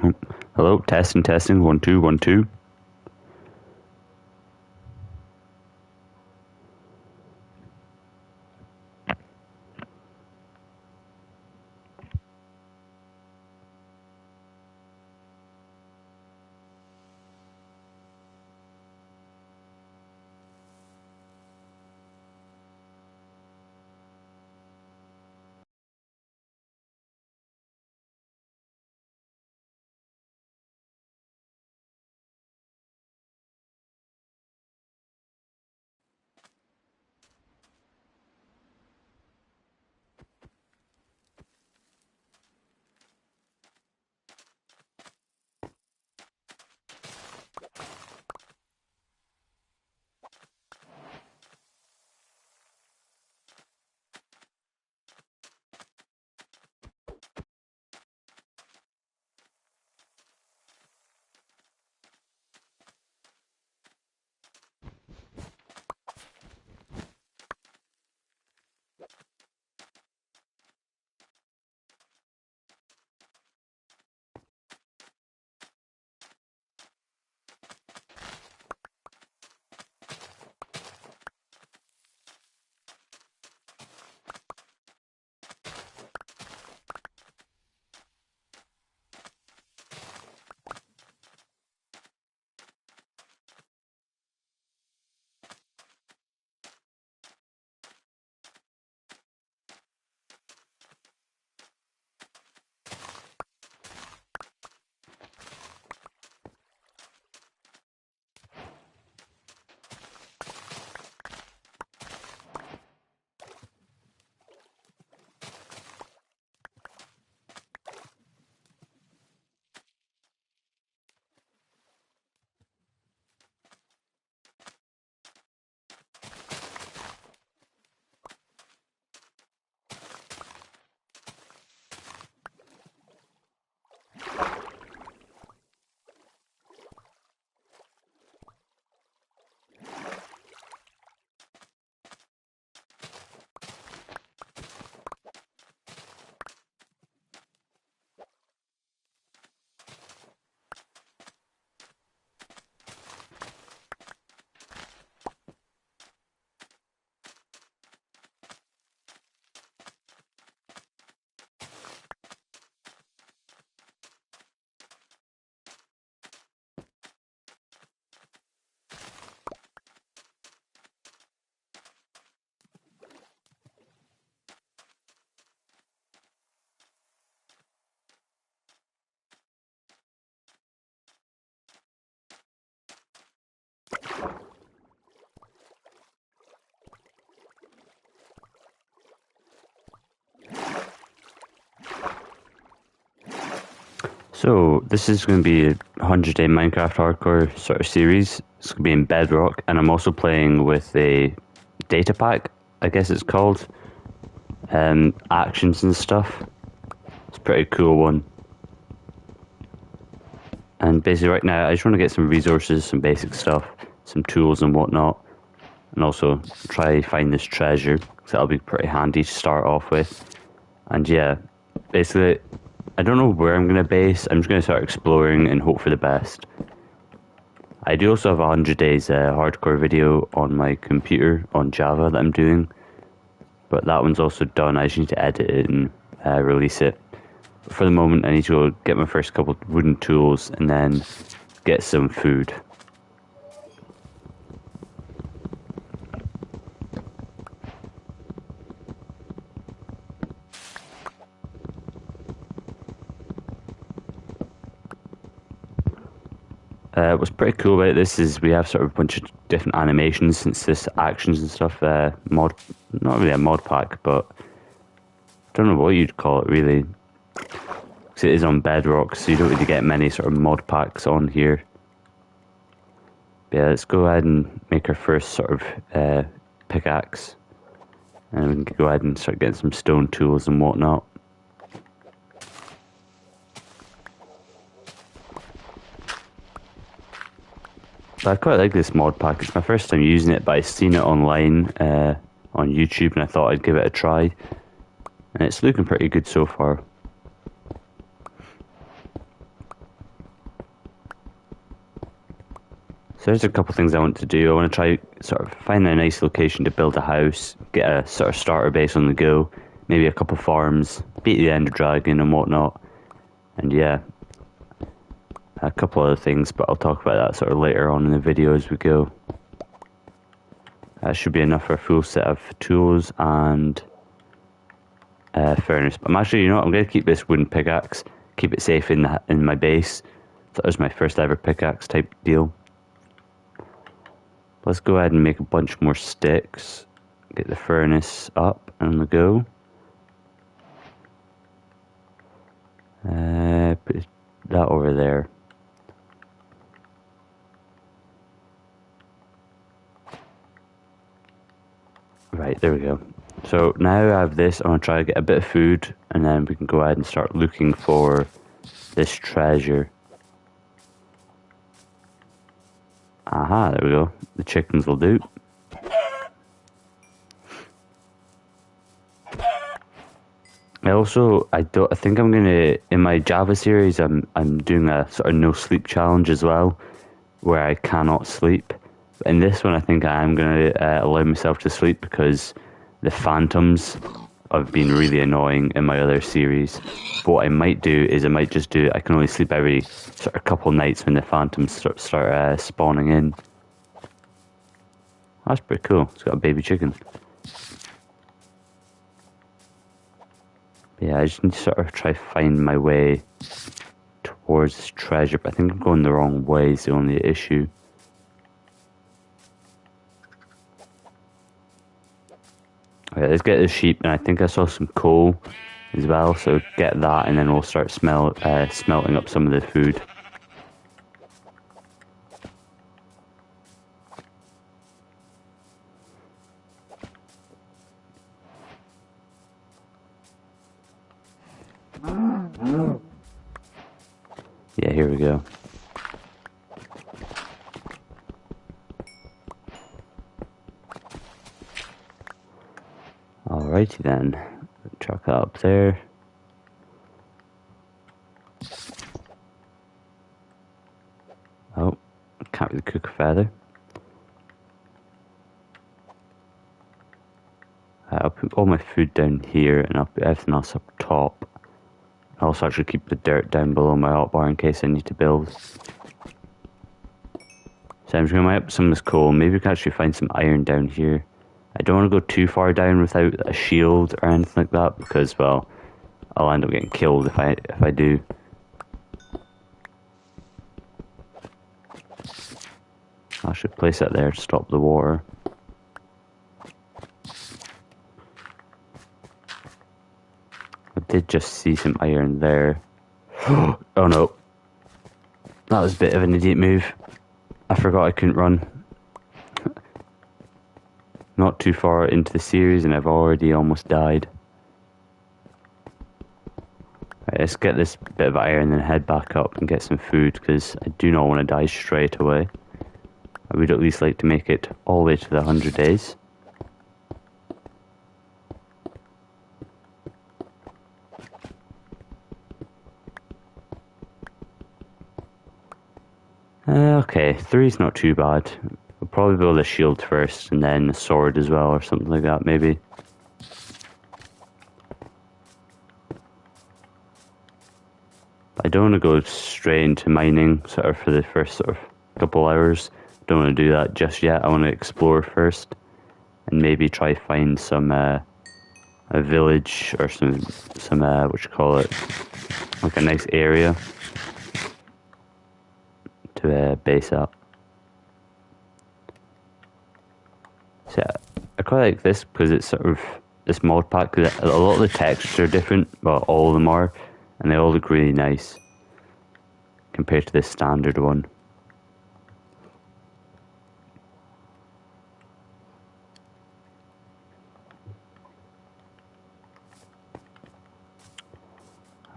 Oh, hello, testing, testing, 1 2 1 2. So this is going to be a 100-day Minecraft hardcore sort of series. It's going to be in Bedrock, and I'm also playing with a data pack, I guess it's called, actions and stuff. It's a pretty cool one. And basically right now I just want to get some resources, some basic stuff, some tools and whatnot, and also try find this treasure, because that'll be pretty handy to start off with. And yeah, basically I don't know where I'm going to base. I'm just going to start exploring and hope for the best. I do also have a 100 days hardcore video on my computer on Java that I'm doing, but that one's also done. I just need to edit it and release it. But for the moment, I need to go get my first couple of wooden tools and then get some food. What's pretty cool about this is we have sort of a bunch of different animations, since this actions and stuff mod, not really a mod pack, but I don't know what you'd call it really, because it is on Bedrock, so you don't really get many sort of mod packs on here. But yeah, let's go ahead and make our first sort of pickaxe, and we can go ahead and start getting some stone tools and whatnot. But I quite like this mod pack. It's my first time using it, but I've seen it online on YouTube, and I thought I'd give it a try. And it's looking pretty good so far. So there's a couple things I want to do. I want to try sort of find a nice location to build a house, get a sort of starter base on the go, maybe a couple farms, beat the Ender Dragon and whatnot. And yeah, a couple other things, but I'll talk about that sort of later on in the video as we go. That should be enough for a full set of tools and furnace. But I'm actually, you know what, I'm going to keep this wooden pickaxe, keep it safe in my base. So that was my first ever pickaxe type deal. Let's go ahead and make a bunch more sticks. Get the furnace up and on the go. Put that over there. Right, there we go. So now I have this, I'm going to try to get a bit of food, and then we can go ahead and start looking for this treasure. Aha, there we go. The chickens will do. I think I'm gonna, in my Java series, I'm doing a sort of no sleep challenge as well, where I cannot sleep. But in this one, I think I am gonna allow myself to sleep because the phantoms have been really annoying in my other series. But what I might do is I can only sleep every sort of couple nights when the phantoms start spawning in. That's pretty cool. It's got a baby chicken. Yeah, I just need to sort of try find my way towards this treasure, but I think I'm going the wrong way is the only issue. Okay, let's get the sheep, and I think I saw some coal as well, so get that and then we'll start smelting up some of the food. Yeah, here we go. Alrighty then, chuck that up there. Oh, can't really cook a feather. I'll put all my food down here and I'll put everything else up top. I'll also actually keep the dirt down below my hotbar in case I need to build. So I'm just going to mine up some of this coal. Maybe we can actually find some iron down here. I don't want to go too far down without a shield or anything like that because, well, I'll end up getting killed if I do. I should place that there to stop the water. I did just see some iron there. Oh no. That was a bit of an idiot move. I forgot I couldn't run. Not too far into the series and I've already almost died. Right, let's get this bit of iron and then head back up and get some food because I do not want to die straight away. I would at least like to make it all the way to the 100 days. Okay, 3's not too bad. We'll probably build a shield first and then a sword as well or something like that maybe. I don't want to go straight into mining sort of for the first sort of couple hours. Don't want to do that just yet. I want to explore first and maybe try find some a village or some what you call it, like a nice area to base up. So I quite like this because it's sort of this mod pack because a lot of the textures are different. Well, all of them are, and they all look really nice compared to this standard one.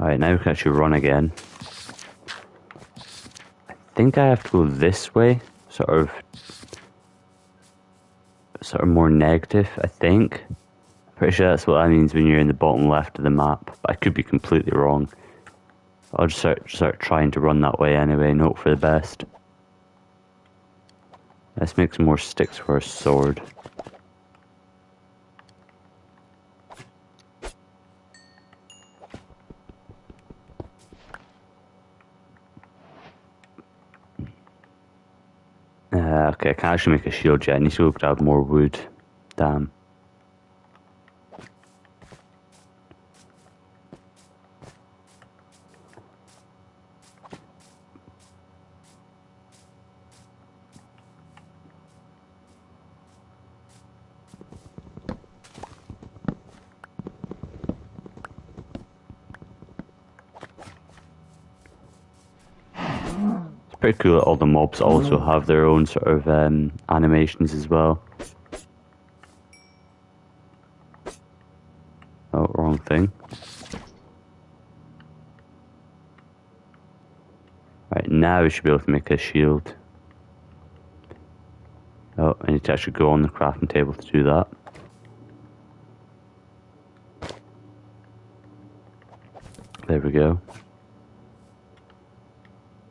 Alright, now we can actually run again. I think I have to go this way, sort of more negative, I think. Pretty sure that's what that means when you're in the bottom left of the map, but I could be completely wrong. I'll just start trying to run that way anyway and hope for the best. Let's make some more sticks for a sword. Okay, I can't actually make a shield yet. I need to go grab more wood. Damn. It's pretty cool that all the mobs also have their own sort of animations as well. Oh, wrong thing. Right, now we should be able to make a shield. Oh, I need to actually go on the crafting table to do that. There we go.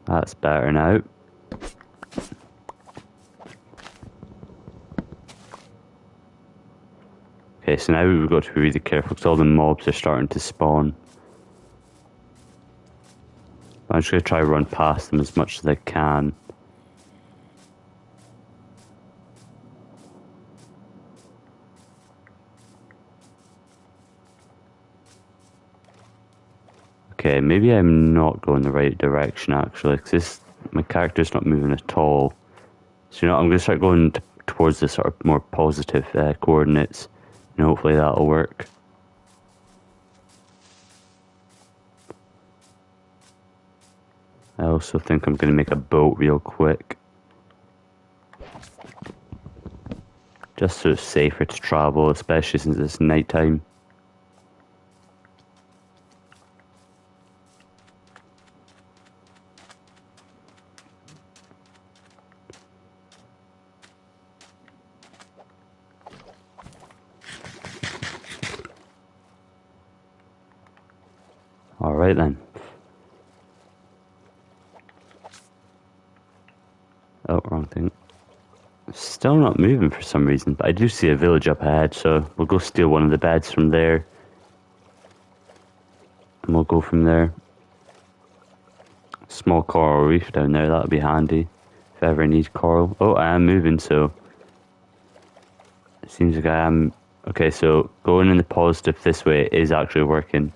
That's better now. Okay, so now we've got to be really careful because all the mobs are starting to spawn. I'm just going to try to run past them as much as I can. Okay, maybe I'm not going the right direction actually, because my character's not moving at all. So you know, I'm going to start going towards the sort of more positive coordinates, and hopefully that'll work. I also think I'm going to make a boat real quick. Just so it's safer to travel, especially since it's nighttime. Alright then. Oh, wrong thing. Still not moving for some reason, but I do see a village up ahead, so we'll go steal one of the beds from there. And we'll go from there. Small coral reef down there, that'll be handy. If I ever need coral. Oh, I am moving, so... It seems like I am... Okay, so going in the positive this way is actually working.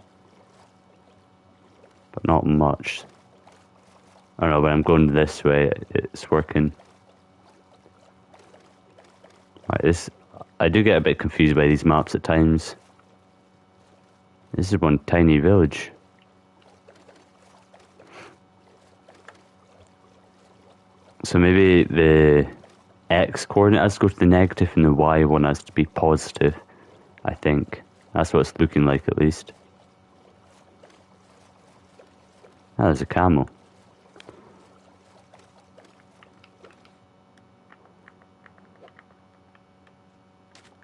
But not much. I don't know, when I'm going this way, it's working. Right, this... I do get a bit confused by these maps at times. This is one tiny village. So maybe the X coordinate has to go to the negative and the Y one has to be positive, I think. That's what it's looking like at least. Ah, there's a camel.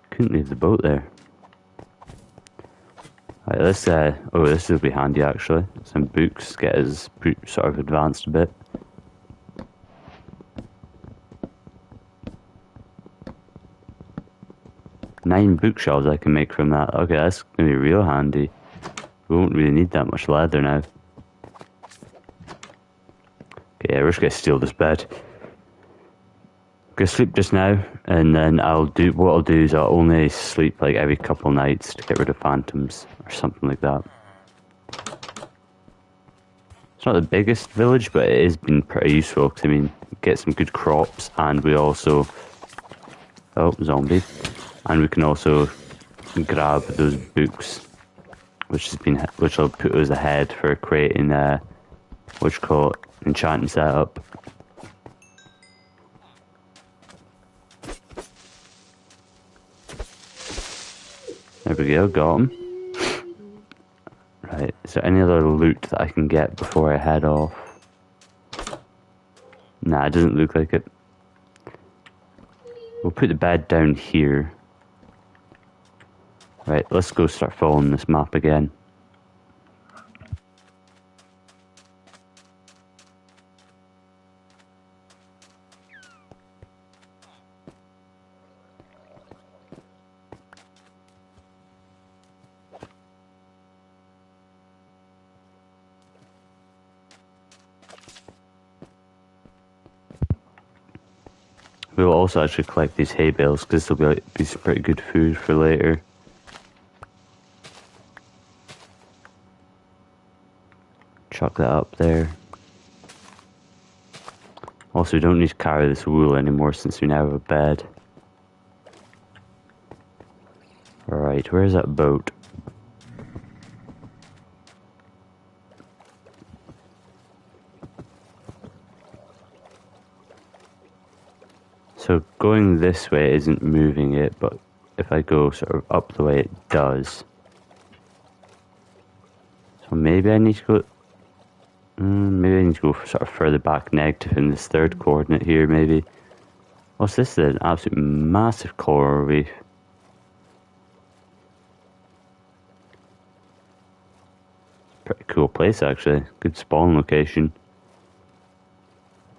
Couldn't leave the boat there. Right, let's oh, this will be handy actually. Some books, get his boot sort of advanced a bit. Nine bookshelves I can make from that. Okay, that's gonna be real handy. We won't really need that much leather now. Okay, we're just gonna steal this bed. Gonna sleep just now, and then what I'll do is I'll only sleep like every couple nights to get rid of phantoms or something like that. It's not the biggest village, but it has been pretty useful because I mean, get some good crops, and we also zombie, and we can also grab those books, which will put us ahead for creating what you call it, enchanting setup. There we go, got him. Right, is there any other loot that I can get before I head off? Nah, it doesn't look like it. We'll put the bed down here. Right, let's go start following this map again. We will also actually collect these hay bales because they'll be some pretty good food for later. Chuck that up there. Also, we don't need to carry this wool anymore since we now have a bed. Alright, where's that boat? So going this way isn't moving it, but if I go sort of up the way it does. So maybe I need to go... maybe I need to go sort of further back negative in this third coordinate here, maybe. What's this then? Absolute massive coral reef. Pretty cool place actually. Good spawn location.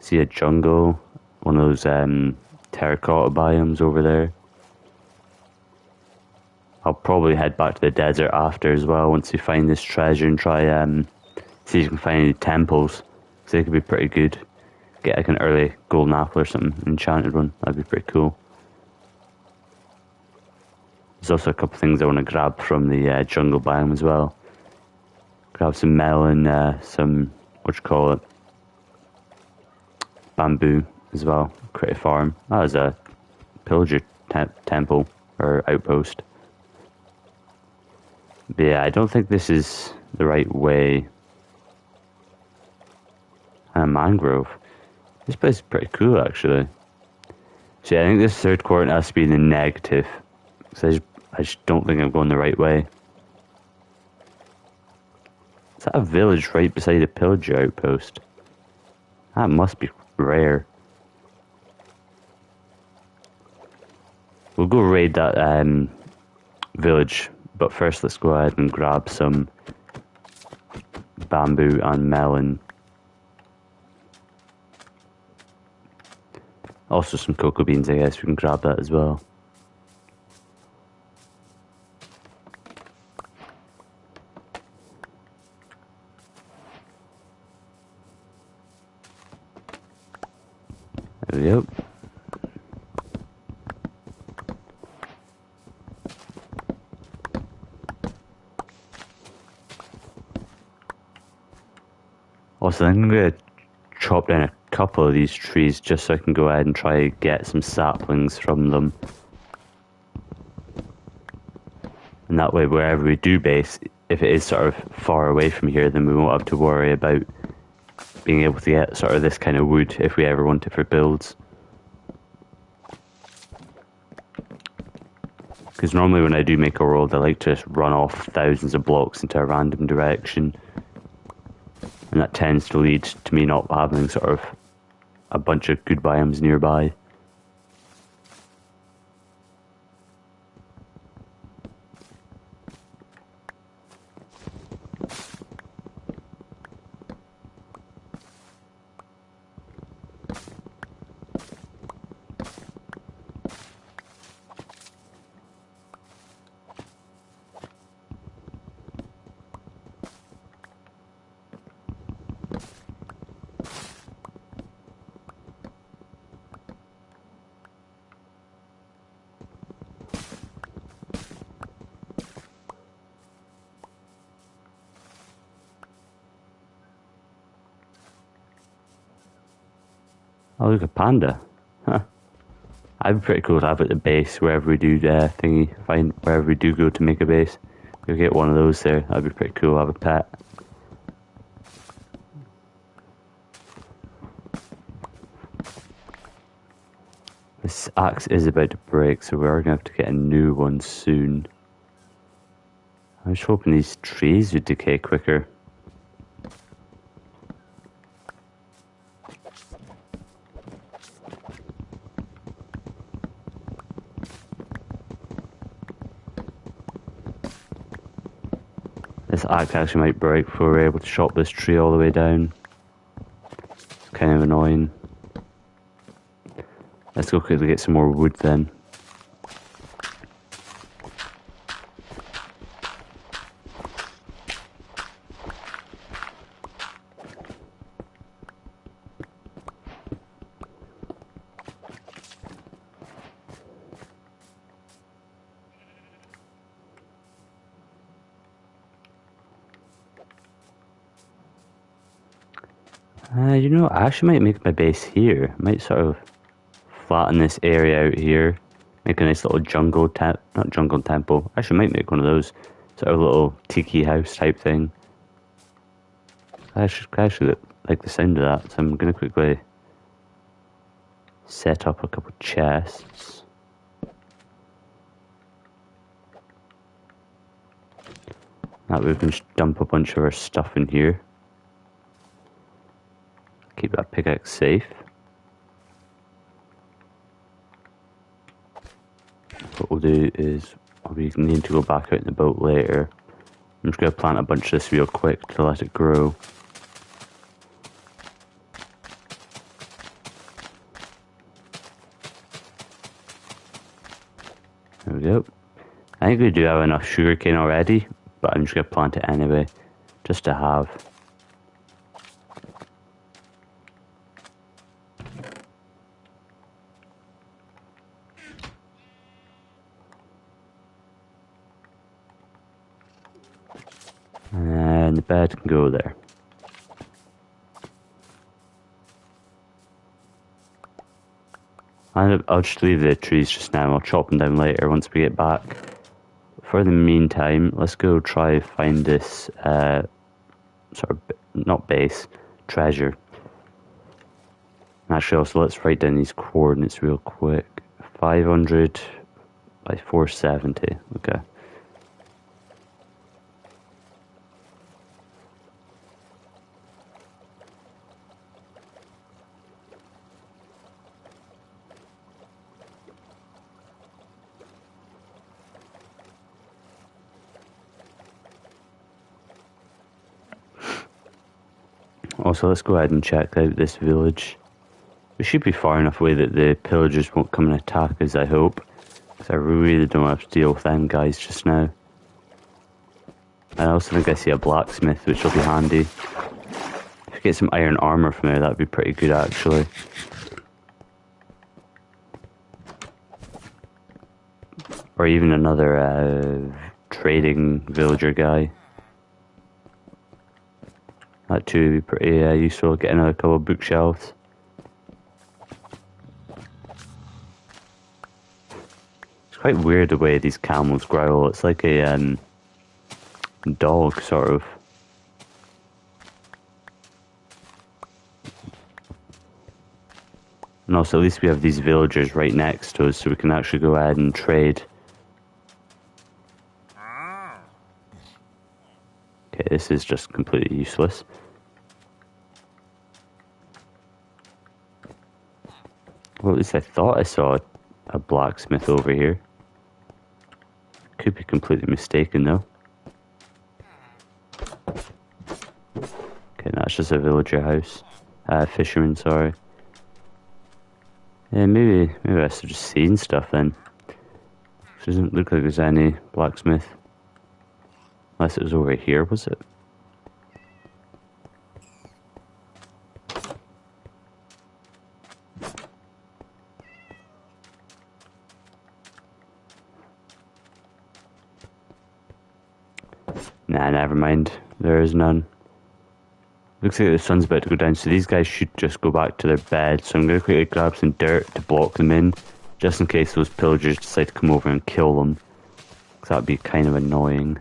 See a jungle. One of those terracotta biomes over there. I'll probably head back to the desert after as well once we find this treasure and try see if you can find any temples. Because they could be pretty good. Get like an early golden apple or something, enchanted one. That'd be pretty cool. There's also a couple of things I want to grab from the jungle biome as well. Grab some melon, some, what you call it, bamboo as well. Create a farm. That is a pillager temple or outpost. But yeah, I don't think this is the right way. And a mangrove. This place is pretty cool actually. So yeah, I think this third coordinate has to be in the negative. So I just don't think I'm going the right way. Is that a village right beside a pillager outpost? That must be rare. We'll go raid that village, but first let's go ahead and grab some bamboo and melon. Also some cocoa beans, I guess we can grab that as well. There we go. Also, I'm going to chop down a couple of these trees just so I can go ahead and try to get some saplings from them. And that way, wherever we do base, if it is sort of far away from here, then we won't have to worry about being able to get sort of this kind of wood if we ever want it for builds. Because normally when I do make a world, I like to just run off thousands of blocks into a random direction. And that tends to lead to me not having sort of a bunch of good biomes nearby. Oh, look, a panda. Huh. That'd be pretty cool to have at the base wherever we do wherever we do go to make a base. We'll get one of those there. That'd be pretty cool to have a pet. This axe is about to break, so we are going to have to get a new one soon. I was hoping these trees would decay quicker. This axe actually might break before we're able to chop this tree all the way down. It's kind of annoying. Let's go quickly get some more wood then. You know, I actually might make my base here. I might sort of flatten this area out here. Make a nice little jungle not jungle temple. I actually might make one of those. Sort of little tiki house type thing. I actually like the sound of that, so I'm going to quickly set up a couple chests. That way we can just dump a bunch of our stuff in here. Keep that pickaxe safe. What we'll do is, we need to go back out in the boat later. I'm just going to plant a bunch of this real quick to let it grow. There we go. I think we do have enough sugarcane already, but I'm just going to plant it anyway, just to have. And the bed can go there. I'll just leave the trees just now. I'll chop them down later once we get back. For the meantime, let's go try find this sort of, not base, treasure. Actually, also let's write down these coordinates real quick. 500 by 470. Okay. Also, let's go ahead and check out this village. We should be far enough away that the pillagers won't come and attack us, I hope. Because I really don't have to deal with them guys just now. I also think I see a blacksmith, which will be handy. If we get some iron armor from there, that'd be pretty good actually. Or even another trading villager guy. That too would be pretty useful, get another couple of bookshelves. It's quite weird the way these camels growl. It's like a dog, sort of. And also, at least we have these villagers right next to us, so we can actually go ahead and trade. Okay, this is just completely useless. Well, at least I thought I saw a blacksmith over here. Could be completely mistaken, though. Okay, that's just a villager house. Fisherman, sorry. Yeah, maybe I should just seen stuff then. It doesn't look like there's any blacksmith. Unless it was over here, was it? Nah, never mind. There is none. Looks like the sun's about to go down, so these guys should just go back to their bed. So I'm going to quickly grab some dirt to block them in, just in case those pillagers decide to come over and kill them. Because that would be kind of annoying.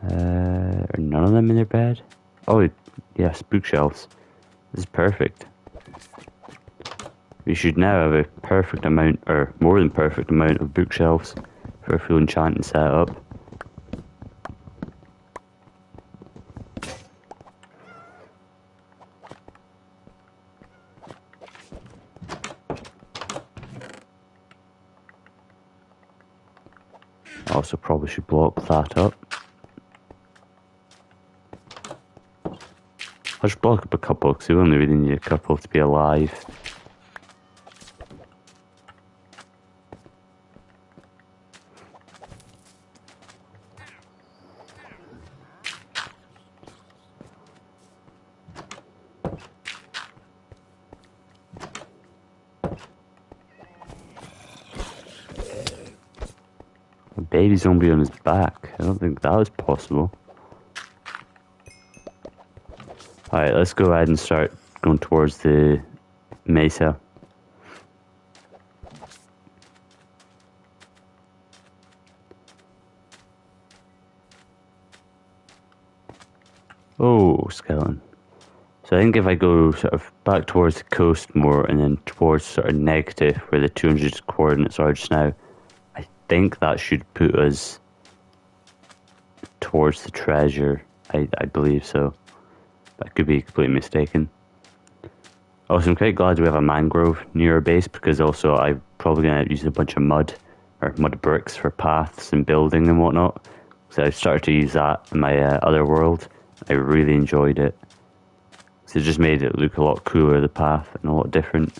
Are none of them in their bed? Oh, yes, bookshelves. This is perfect. We should now have a perfect amount, or more than perfect amount of bookshelves for a full enchanting setup. Also probably should block that up. I'll just block up a couple because we only really need a couple to be alive. A baby zombie on his back. I don't think that was possible. Alright, let's go ahead and start going towards the mesa. Oh, skeleton. So I think if I go sort of back towards the coast more and then towards sort of negative where the 200 coordinates are just now, I think that should put us towards the treasure. I believe so. I could be completely mistaken. Also, I'm quite glad we have a mangrove near our base because also I'm probably going to use a bunch of mud or mud bricks for paths and building and whatnot. So I started to use that in my other world. I really enjoyed it. So it just made it look a lot cooler, the path, and a lot different.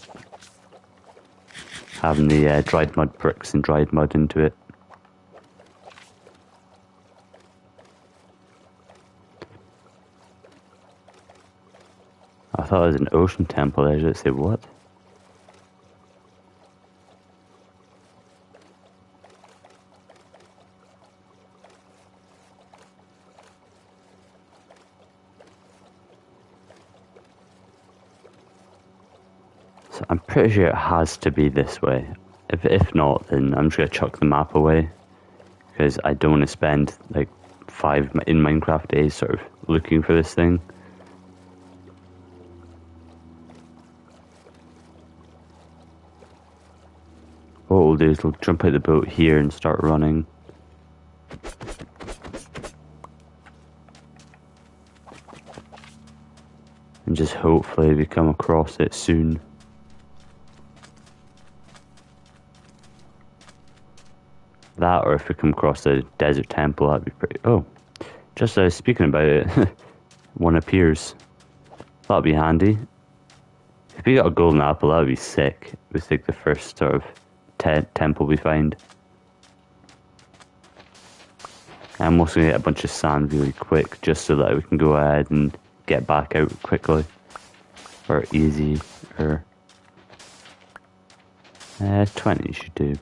Having the dried mud bricks and dried mud into it. I thought it was an ocean temple. I just say what? So I'm pretty sure it has to be this way. If not, then I'm just gonna chuck the map away because I don't want to spend like 5 in Minecraft days sort of looking for this thing. What we'll do is we'll jump out the boat here and start running. And just hopefully we come across it soon. That, or if we come across the desert temple, that'd be pretty... Oh, just speaking about it, one appears. That'd be handy. If we got a golden apple, that'd be sick. It was like the first sort of temple we find. I'm also going to get a bunch of sand really quick, just so that we can go ahead and get back out quickly. Or easy, or... 20 should do.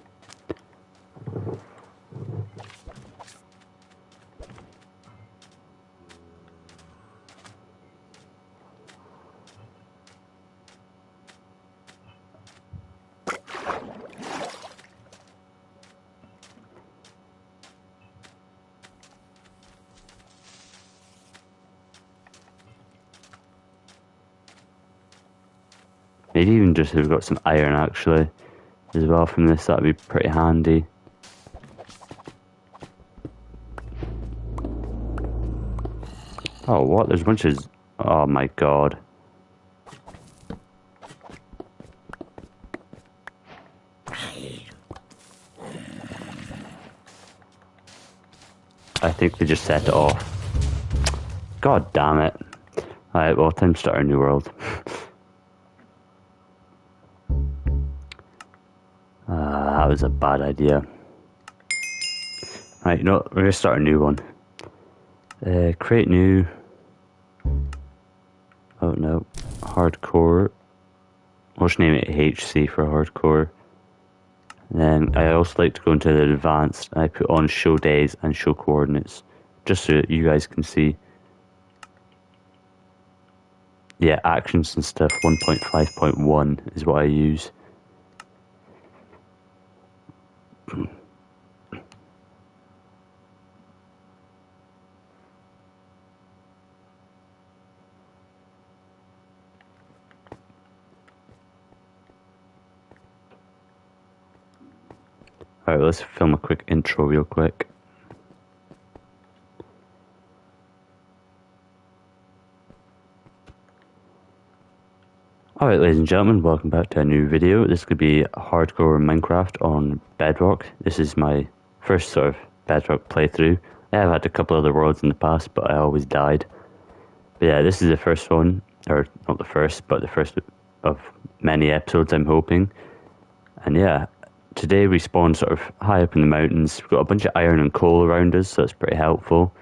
Maybe even just if we've got some iron actually as well from this, that'd be pretty handy. Oh, what? There's a bunch of... Oh my god. I think they just set it off. God damn it. Alright, well, time to start a new world. That was a bad idea. Right, you know what? We're gonna start a new one. Create new. Oh no. Hardcore. We'll just name it HC for hardcore. Then I also like to go into the advanced. I put on show days and show coordinates. Just so that you guys can see. Yeah, actions and stuff. 1.5.1 is what I use. Alright, let's film a quick intro real quick. Alright, ladies and gentlemen, welcome back to a new video. This could be hardcore Minecraft on Bedrock. This is my first sort of Bedrock playthrough. I have had a couple other worlds in the past, but I always died. But yeah, this is the first one, or not the first, but the first of many episodes, I'm hoping. And yeah, today we spawned sort of high up in the mountains. We've got a bunch of iron and coal around us, so that's pretty helpful.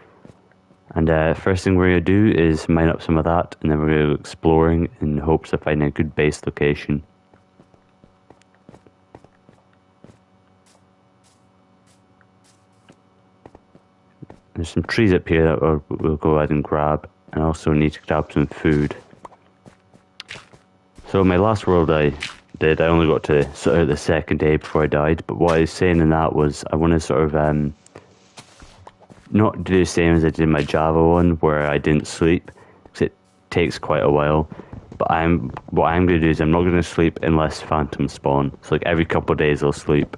And first thing we're going to do is mine up some of that, and then we're going to go exploring in hopes of finding a good base location. There's some trees up here that we'll go ahead and grab, and also need to grab some food. So my last world I only got to sort of the second day before I died, but what I was saying in that was I want to sort of not do the same as I did in my Java one where I didn't sleep, because it takes quite a while. But what I'm going to do is I'm not going to sleep unless phantoms spawn. So like every couple of days I'll sleep.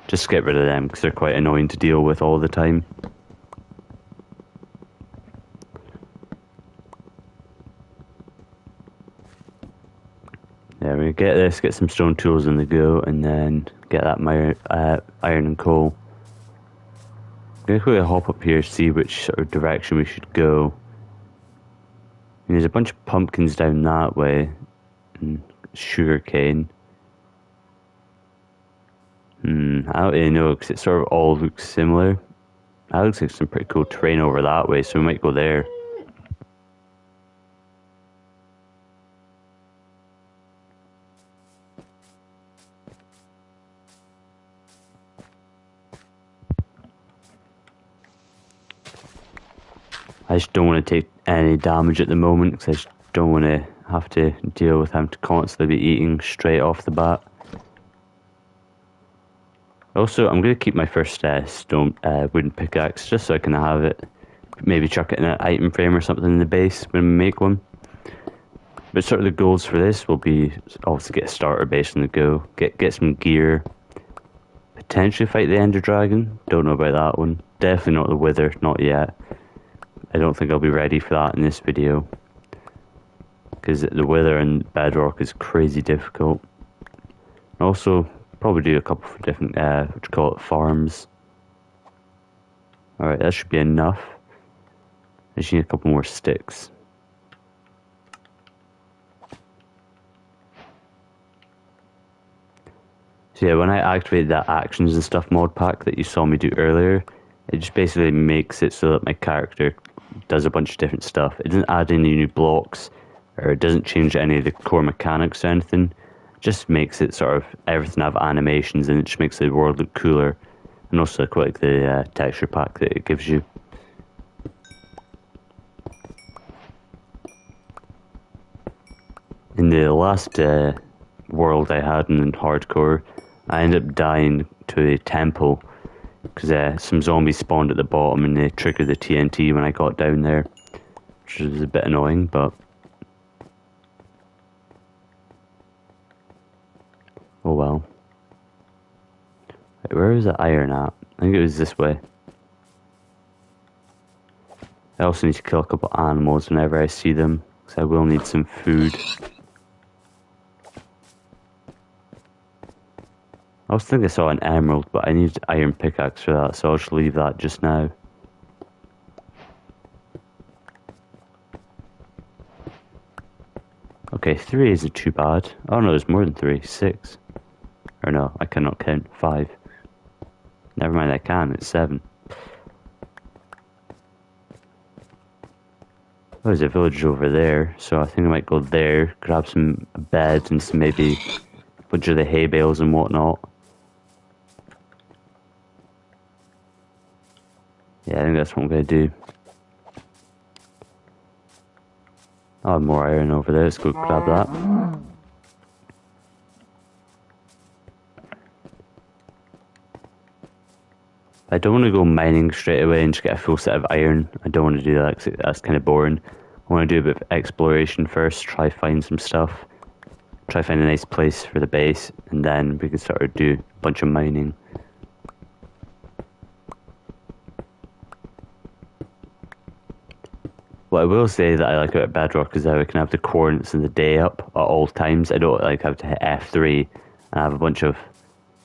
Just to get rid of them because they're quite annoying to deal with all the time. Yeah, we get this, get some stone tools in the go, and then get that iron and coal. I'm going to quickly hop up here, see which sort of direction we should go. And there's a bunch of pumpkins down that way, and sugar cane. I don't really know, because it sort of all looks similar. That looks like some pretty cool terrain over that way, so we might go there. I just don't want to take any damage at the moment, because I just don't want to have to deal with having to constantly be eating straight off the bat. Also, I'm going to keep my first stone wooden pickaxe, just so I can have it. Maybe chuck it in an item frame or something in the base when we make one. But sort of the goals for this will be also get a starter base on the go, get some gear, potentially fight the Ender Dragon. Don't know about that one. Definitely not the Wither, not yet. I don't think I'll be ready for that in this video, because the Wither and Bedrock is crazy difficult. Also, probably do a couple of different farms. Alright, that should be enough. I just need a couple more sticks. So yeah, when I activate that actions and stuff mod pack that you saw me do earlier, it just basically makes it so that my character does a bunch of different stuff. It doesn't add any new blocks, or it doesn't change any of the core mechanics or anything. It just makes it sort of everything have animations, and it just makes the world look cooler. And also I quite like the texture pack that it gives you. In the last world I had in hardcore, I ended up dying to a temple because some zombies spawned at the bottom and they triggered the TNT when I got down there, which was a bit annoying, but oh well. Wait, where was the iron at? I think it was this way. I also need to kill a couple animals whenever I see them, because I will need some food. I also think I saw an emerald, but I need an iron pickaxe for that, so I'll just leave that just now. Okay, 3 isn't too bad. Oh no, there's more than 3. 6. Or no, I cannot count. 5. Never mind, I can. It's 7. Oh, there's a village over there, so I think I might go there, grab some beds and some maybe a bunch of the hay bales and whatnot. Yeah, I think that's what I'm going to do. Oh, more iron over there. Let's go grab that. I don't want to go mining straight away and just get a full set of iron. I don't want to do that because that's kind of boring. I want to do a bit of exploration first, try find some stuff, try find a nice place for the base, and then we can start to do a bunch of mining. What I will say that I like about Bedrock is that I can have the coordinates of the day up at all times. I don't like have to hit F3 and have a bunch of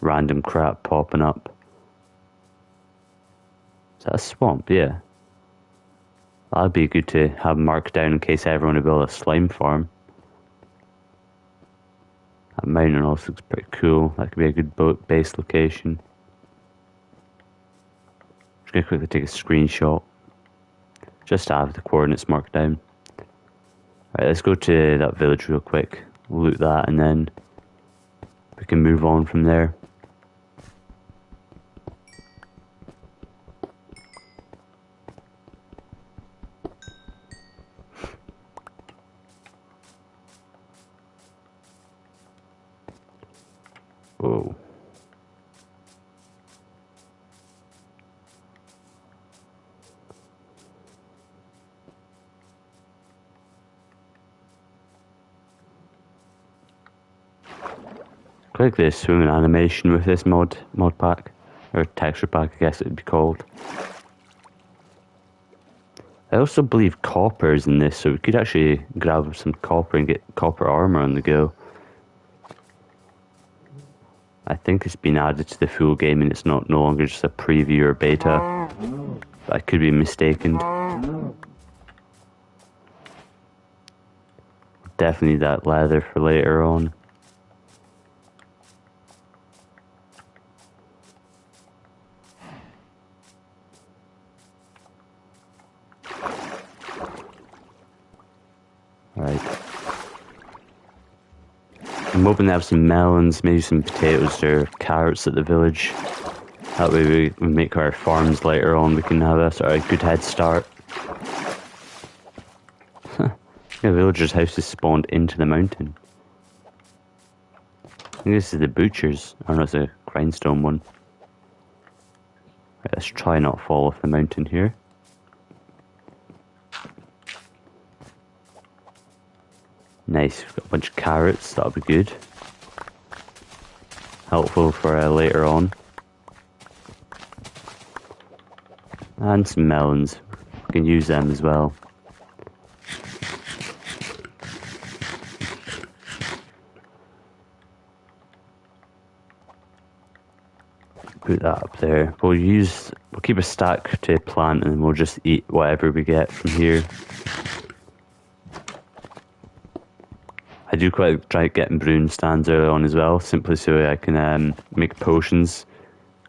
random crap popping up. Is that a swamp? Yeah. That'd be good to have marked down in case I ever want to build a slime farm. That mountain also looks pretty cool. That could be a good base location. Just gonna quickly take a screenshot, just to have the coordinates marked down. Right, let's go to that village real quick, loot that, and then we can move on from there. quite like the swimming animation with this mod pack, or texture pack I guess it would be called. I also believe copper is in this, so we could actually grab some copper and get copper armor on the go. I think it's been added to the full game and it's no longer just a preview or beta, but I could be mistaken. Definitely that leather for later on. Right. I'm hoping to have some melons, maybe some potatoes or carrots at the village. That way we make our farms later on, we can have a sort of good head start. Yeah, villagers' houses spawned into the mountain. I think this is the butcher's. Oh no, it's a grindstone one. Right, let's try not fall off the mountain here. Nice, we've got a bunch of carrots, that'll be good. Helpful for later on. And some melons, we can use them as well. Put that up there. We'll keep a stack to plant and we'll just eat whatever we get from here. I do quite try getting broom stands early on as well, simply so I can make potions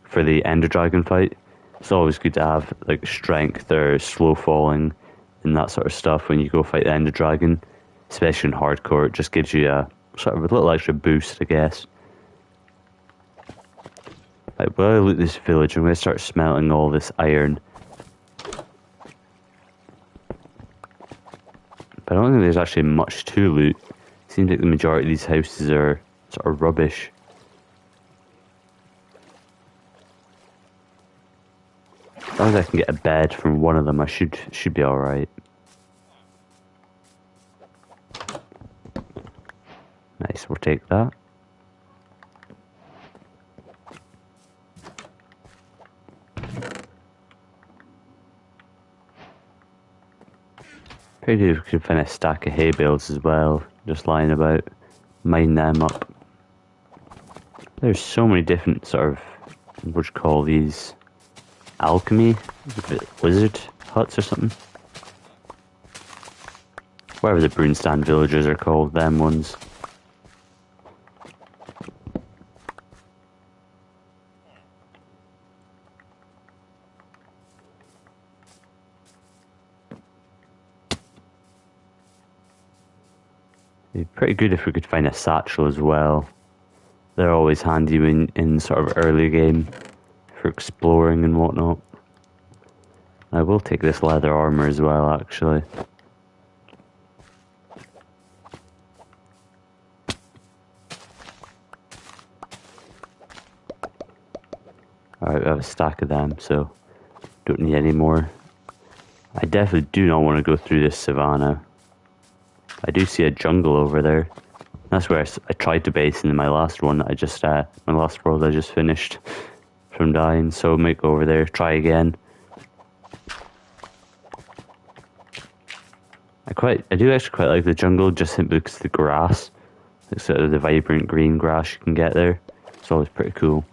for the Ender Dragon fight. It's always good to have like strength or slow falling and that sort of stuff when you go fight the Ender Dragon, especially in hardcore. It just gives you a sort of a little extra boost, I guess. Right, while I loot this village, I'm going to start smelting all this iron. But I don't think there's actually much to loot. Seems like the majority of these houses are sort of rubbish. As long as I can get a bed from one of them, I should be alright. Nice, we'll take that. Pretty good if we could find a stack of hay bales as well, just lying about. Mine them up. There's so many different sort of, what do you call these? Alchemy? Wizard huts or something? Whatever the Brunestand villagers are called, them ones. It'd be pretty good if we could find a satchel as well. They're always handy in sort of early game for exploring and whatnot. I will take this leather armor as well, actually. Alright, we have a stack of them, so don't need any more. I definitely do not want to go through this savannah. I do see a jungle over there. That's where I tried to base in my last one that my last world I just finished from dying, so I might go over there, try again. I do actually quite like the jungle, just simply because of the grass. It's sort of the vibrant green grass you can get there. It's always pretty cool.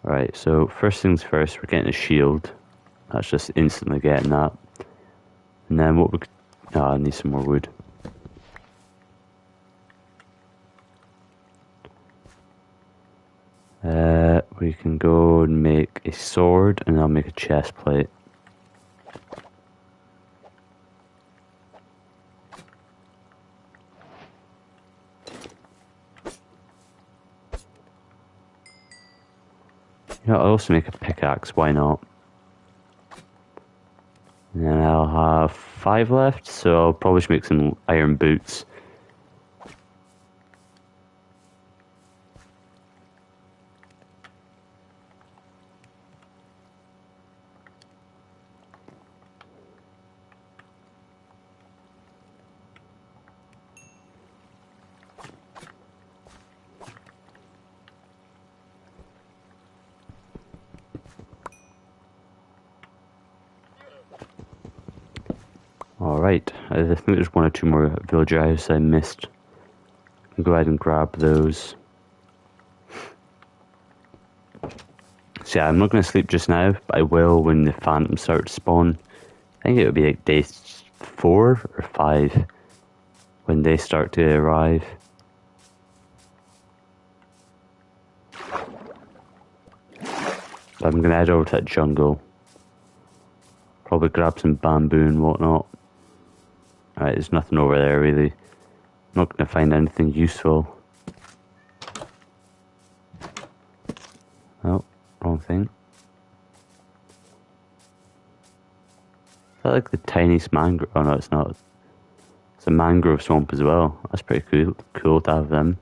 Right, so first things first, we're getting a shield. That's just instantly getting that. And then what we could... Oh, I need some more wood. We can go and make a sword, and I'll make a chest plate. You know, I'll also make a pickaxe, why not? And then I'll have 5 left, so I'll probably just make some iron boots. I think there's one or two more villager houses I missed. I'll go ahead and grab those. So yeah, I'm not going to sleep just now, but I will when the phantoms start to spawn. I think it would be like day 4 or 5 when they start to arrive. But I'm going to head over to that jungle. Probably grab some bamboo and whatnot. Alright, there's nothing over there really. I'm not going to find anything useful. Oh, wrong thing. Is that like the tiniest mangrove? Oh no, it's not. It's a mangrove swamp as well. That's pretty cool to have them.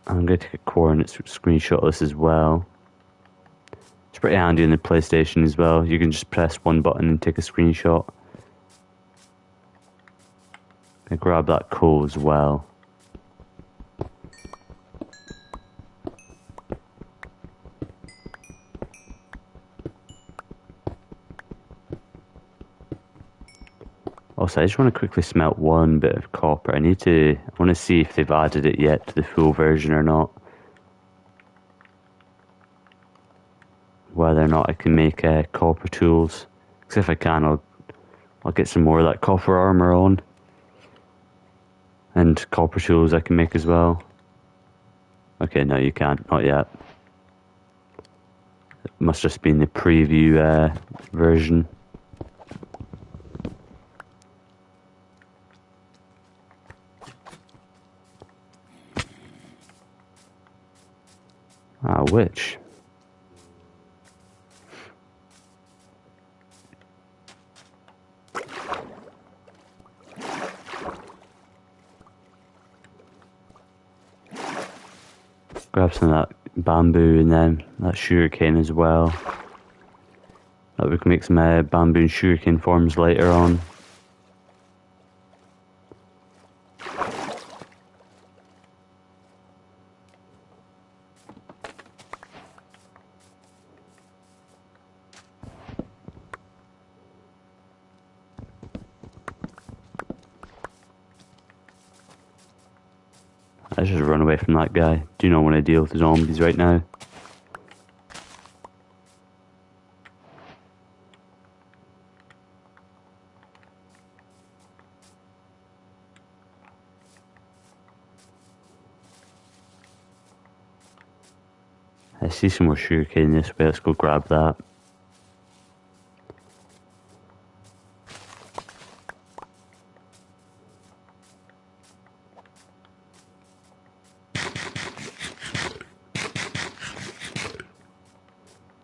I'm going to take a coordinates screenshot of this as well. It's pretty handy in the PlayStation as well. You can just press one button and take a screenshot. I grab that coal as well. Also, I just want to quickly smelt one bit of copper. I want to see if they've added it yet to the full version or not. Whether or not I can make copper tools. Because if I can, I'll get some more of that copper armor on. And copper tools I can make as well. Okay, no you can't, not yet. It must just be in the preview version. Which? Grab some of that bamboo and then that sugarcane as well. That we can make some bamboo and sugarcane forms later on. Let's just run away from that guy. Do not want to deal with the zombies right now. I see some more sugarcane this way. Let's go grab that.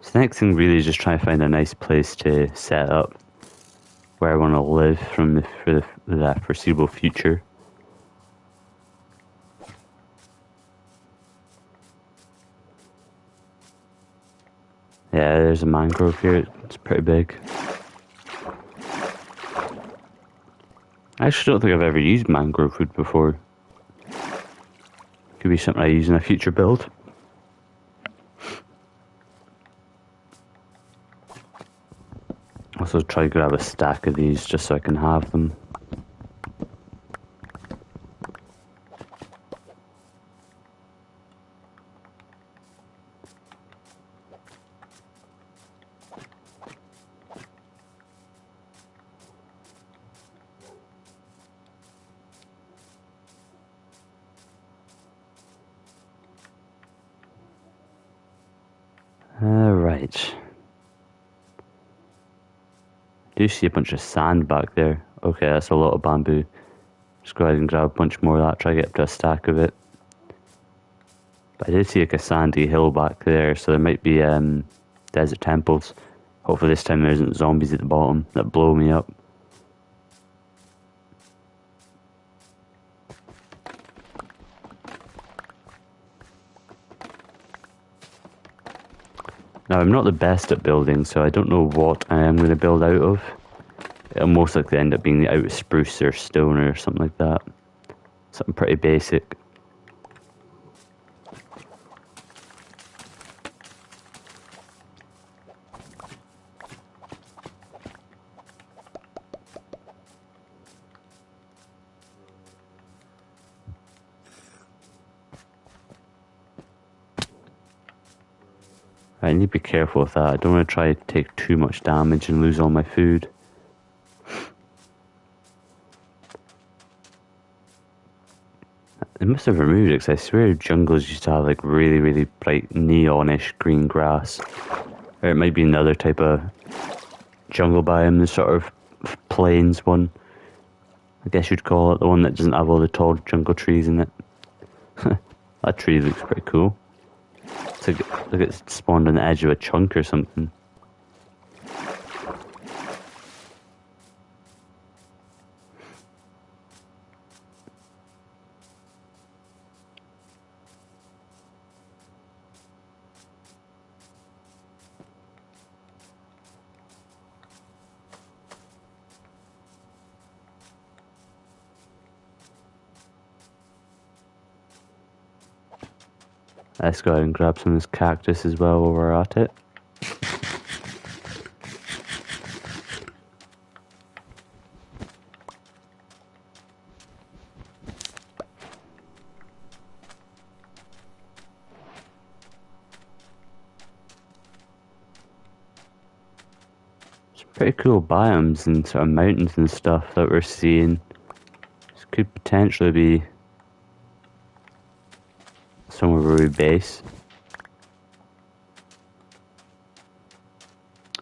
So the next thing really is just try to find a nice place to set up where I want to live for the foreseeable future. Yeah, there's a mangrove here. It's pretty big. I actually don't think I've ever used mangrove wood before. Could be something I use in a future build. Also try to grab a stack of these just so I can have them. Alright. Do see a bunch of sand back there. Okay, that's a lot of bamboo. Just go ahead and grab a bunch more of that, try to get up to a stack of it. But I did see like a sandy hill back there, so there might be desert temples. Hopefully this time there isn't zombies at the bottom that blow me up. Now I'm not the best at building, so I don't know what I am going to build out of. It'll most likely end up being out of spruce or stone or something like that. Something pretty basic. I need to be careful with that. I don't want to try to take too much damage and lose all my food. They must have removed it, because I swear jungles used to have like really, really bright neonish green grass. Or it might be another type of jungle biome, the sort of plains one. I guess you'd call it, the one that doesn't have all the tall jungle trees in it. That tree looks pretty cool. It's like it's spawned on the edge of a chunk or something. Let's go ahead and grab some of this cactus as well while we're at it. Some pretty cool biomes and sort of mountains and stuff that we're seeing. This could potentially be somewhere where we base.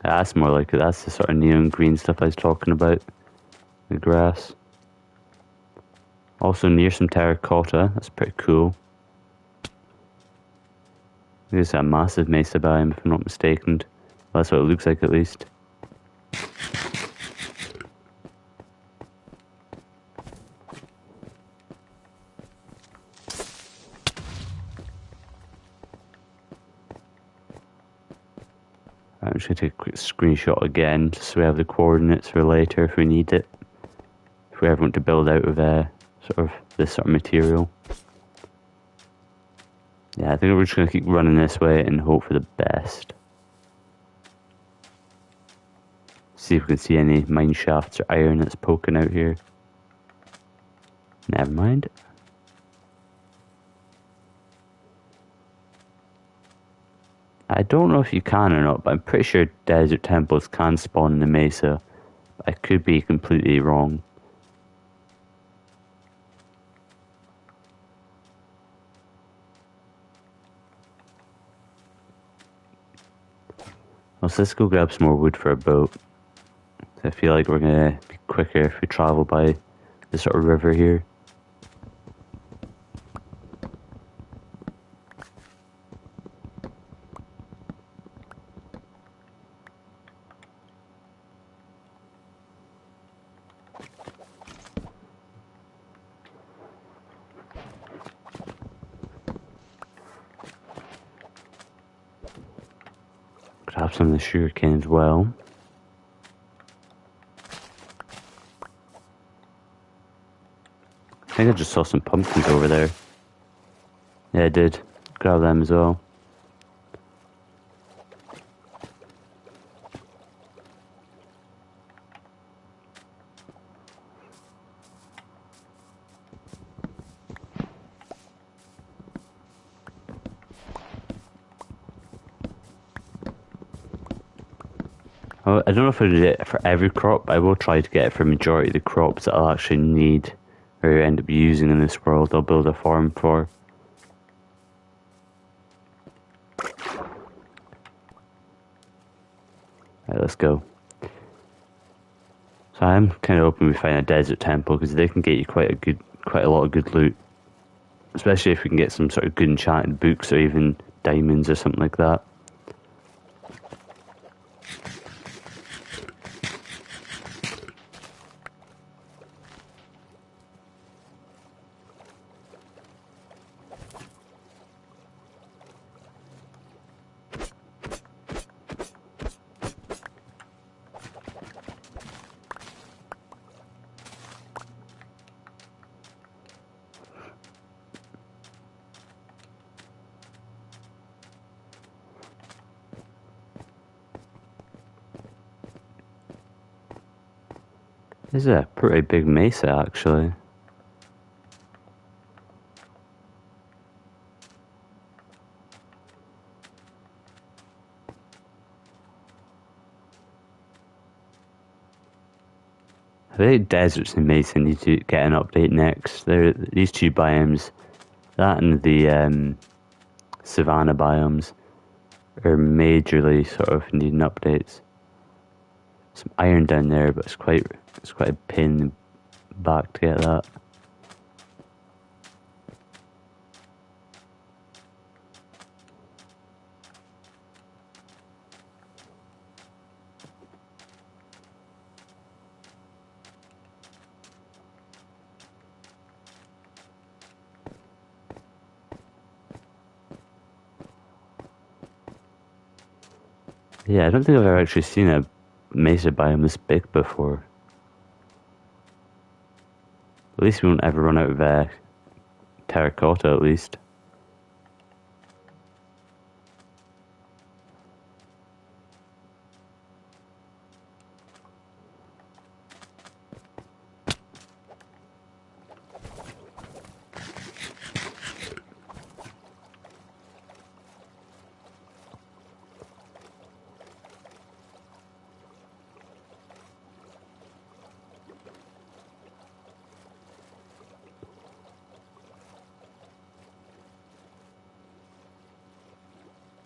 That's more like it. That's the sort of neon green stuff I was talking about. The grass. Also near some terracotta. That's pretty cool. There's a massive mesa biome, if I'm not mistaken. Well, that's what it looks like, at least. I'm just going to take a quick screenshot again, just so we have the coordinates for later if we need it. If we ever want to build out of this sort of material. Yeah, I think we're just going to keep running this way and hope for the best. See if we can see any mine shafts or iron that's poking out here. Never mind. I don't know if you can or not, but I'm pretty sure desert temples can spawn in the mesa. I could be completely wrong. Well, so let's go grab some more wood for a boat. I feel like we're going to be quicker if we travel by the sort of river here. Grab some of the sugarcane as well. I think I just saw some pumpkins over there. Yeah, I did. Grab them as well. I don't know if I did it for every crop, but I will try to get it for the majority of the crops that I'll actually need or end up using in this world. I'll build a farm for. Right, let's go. So I'm kind of hoping we find a desert temple, because they can get you quite a lot of good loot, especially if we can get some sort of good enchanted books or even diamonds or something like that. This is a pretty big mesa, actually. I think deserts and Mesa need to get an update next. These two biomes, that and the savanna biomes, are majorly sort of needing updates. Some iron down there, but it's quite a pain in the back to get that. Yeah, I don't think I've ever actually seen a mesa biome this big before. At least we won't ever run out of terracotta, at least.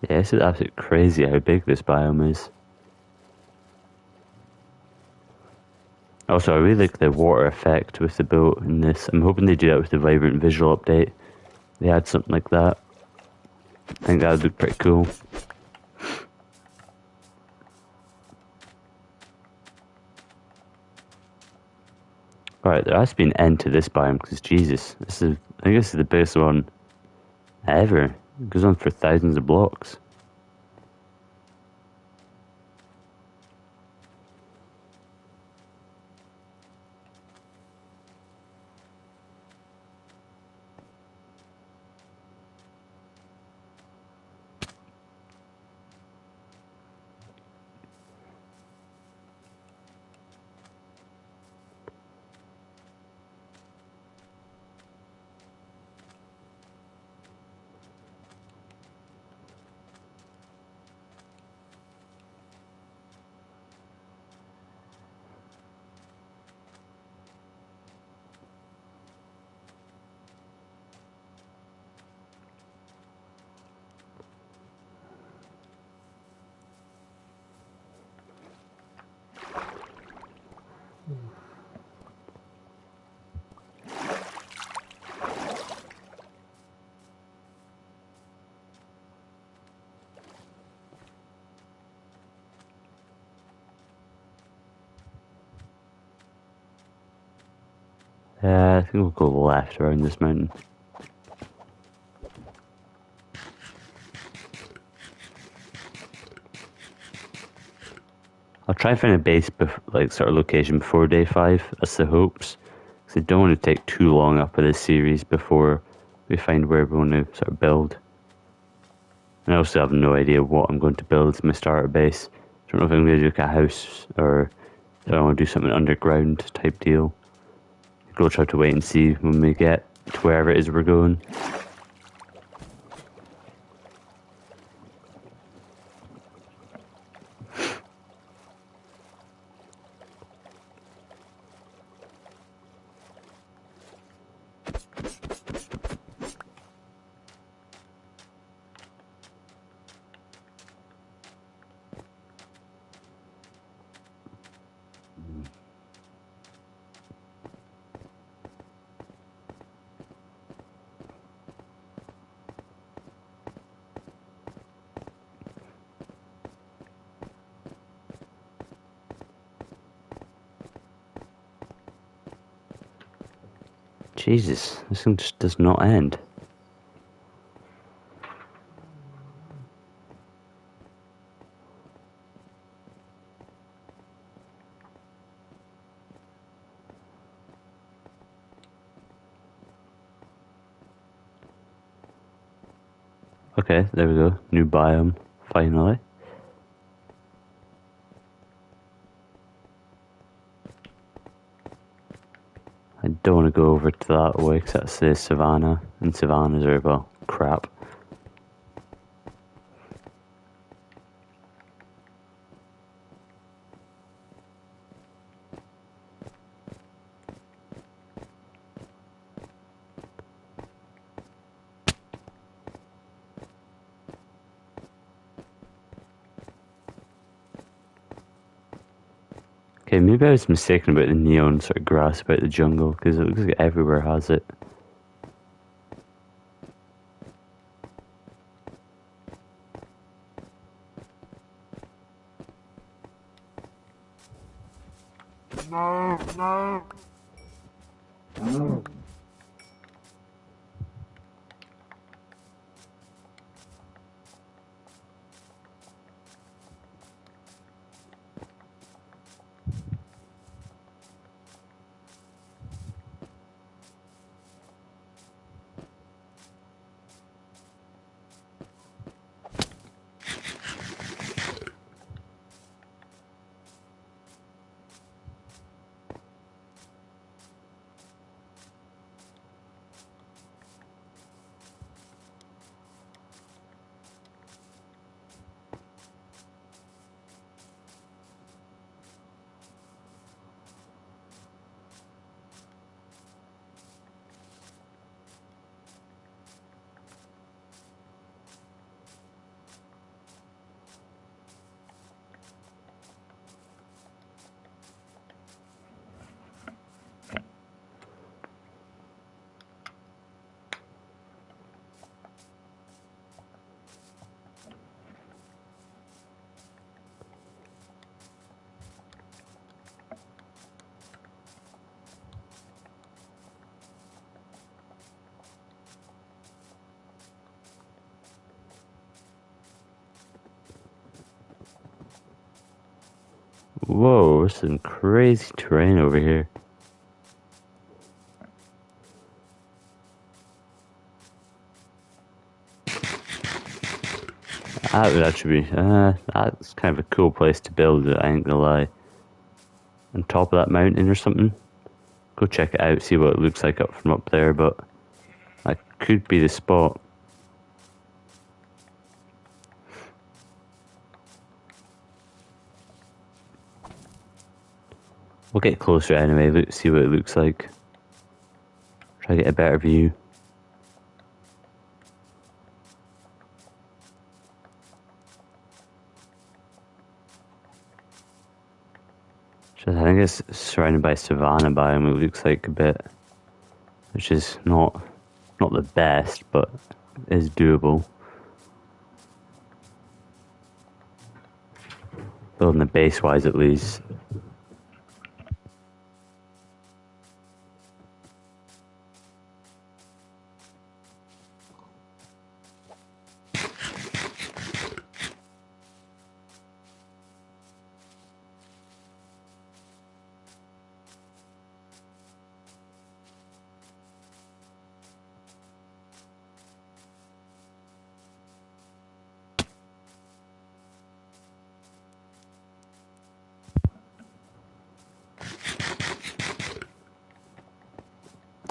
Yeah, this is absolutely crazy how big this biome is. Also, I really like the water effect with the boat in this. I'm hoping they do that with the Vibrant Visual update. They had something like that. I think that would look pretty cool. Alright, there has to be an end to this biome, because Jesus, I think this is the biggest one ever. It goes on for thousands of blocks. I think we'll go left around this mountain. I'll try and find a base, sort of location before day 5. That's the hopes. Because I don't want to take too long up with this series before we find where we want to sort of build. And I also have no idea what I'm going to build as my starter base. I don't know if I'm going to do like a house or if I want to do something underground type deal. We'll try to wait and see when we get to wherever it is we're going. Jesus, this thing just does not end. Okay, there we go. New biome, finally. I don't want to go over to that way because that's the savannah, and savannas are, well, crap. maybe I was mistaken about the neon sort of grass about the jungle, because it looks like everywhere has it. No, no. Whoa, there's some crazy terrain over here. That would actually be, that's kind of a cool place to build it, I ain't gonna lie. On top of that mountain or something. Go check it out, see what it looks like up from up there, but that could be the spot. We'll get closer anyway, see what it looks like. Try to get a better view. I think it's surrounded by savanna biome, it looks like a bit, which is not the best, but is doable. Building the base wise at least.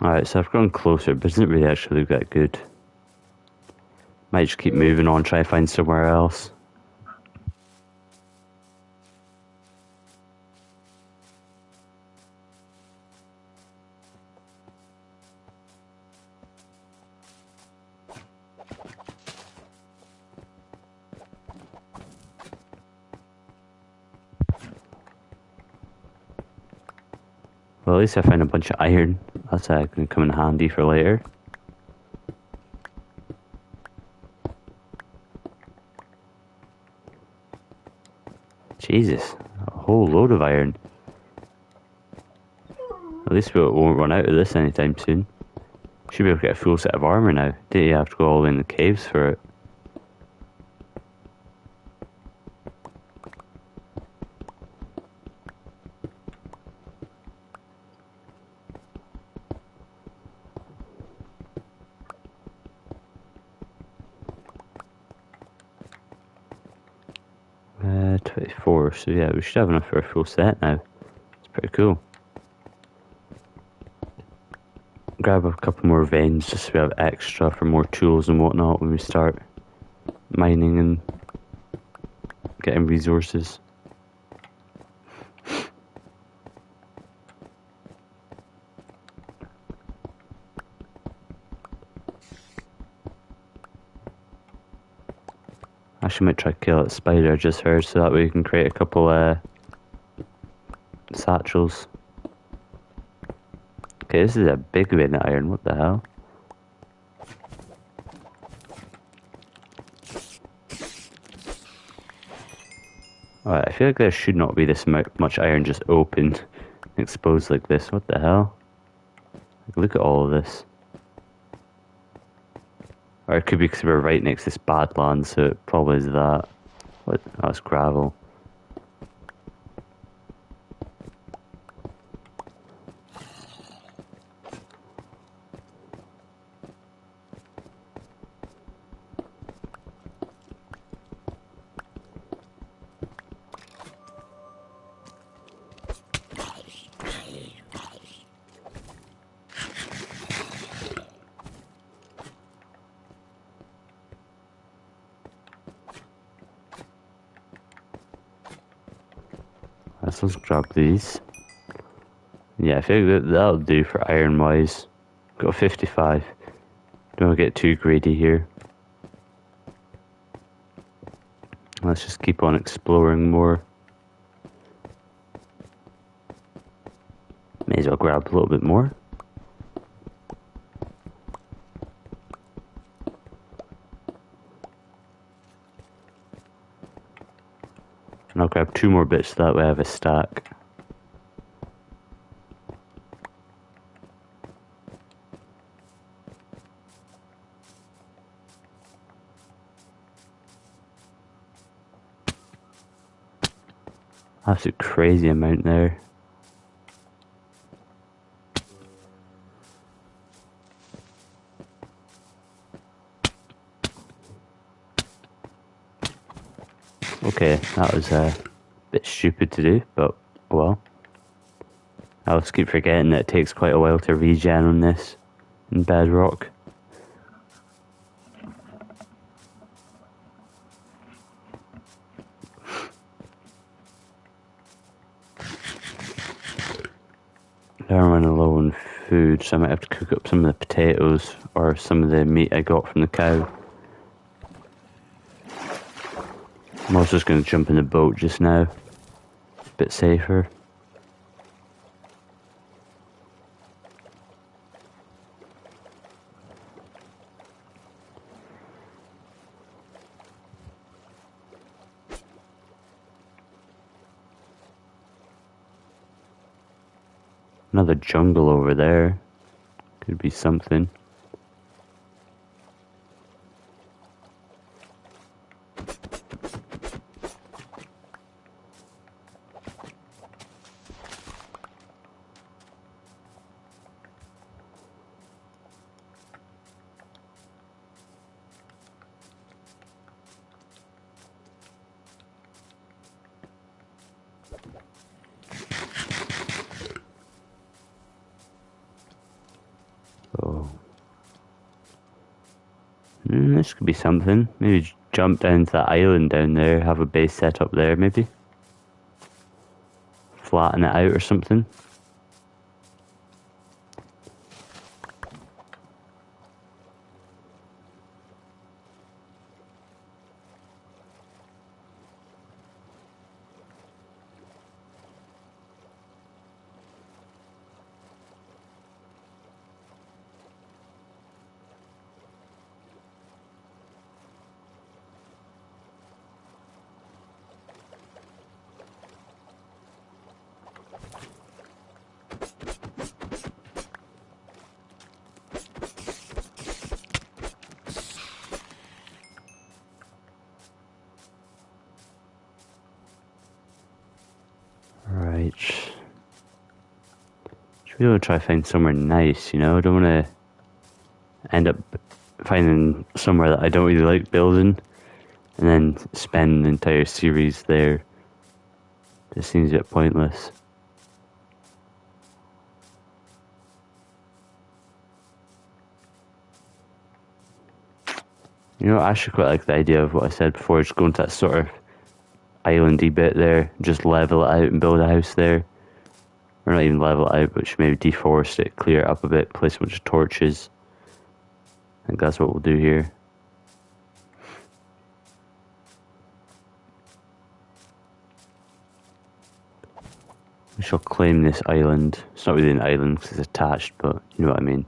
Alright, so I've gone closer, but it doesn't really actually look that good. Might just keep moving on, try to find somewhere else. Well, at least I found a bunch of iron. That's going to come in handy for later. Jesus, a whole load of iron. At least we won't run out of this anytime soon. Should be able to get a full set of armor now. Didn't you have to go all in the caves for it? Uh, 24, so yeah, we should have enough for a full set now. It's pretty cool. Grab a couple more veins just so we have extra for more tools and whatnot when we start mining and getting resources. Actually might try to kill that spider I just heard, so that way we can create a couple satchels. Okay, this is a big bit of iron, what the hell? Alright, I feel like there should not be this much iron just open, exposed like this. What the hell? Like, look at all of this. Or it could be because we're right next to this badland, so it probably is that. What? Oh, it's gravel. Let's grab these. Yeah, I think that'll do for iron wise. Got 55. Don't get too greedy here. Let's just keep on exploring more. May as well grab a little bit more. And I'll grab 2 more bits so that way I have a stack. Absolute crazy amount there. Okay, that was a bit stupid to do, but well. I always keep forgetting that it takes quite a while to regen on this in Bedrock. Now I'm running low on food, so I might have to cook up some of the potatoes or some of the meat I got from the cow. I'm also just going to jump in the boat just now. A bit safer. Another jungle over there. Could be something. Oh. This could be something. Maybe jump down to that island down there, have a base set up there, maybe. Flatten it out or something. Right. Should be able to try to find somewhere nice, you know? I don't want to end up finding somewhere that I don't really like building and then spend the entire series there. This seems a bit pointless. You know, I actually quite like the idea of what I said before, just going to that sort of islandy bit there, just level it out and build a house there. Or not even level it out, but just maybe deforest it, clear it up a bit, place a bunch of torches. I think that's what we'll do here. We shall claim this island. It's not really an island because it's attached, but you know what I mean.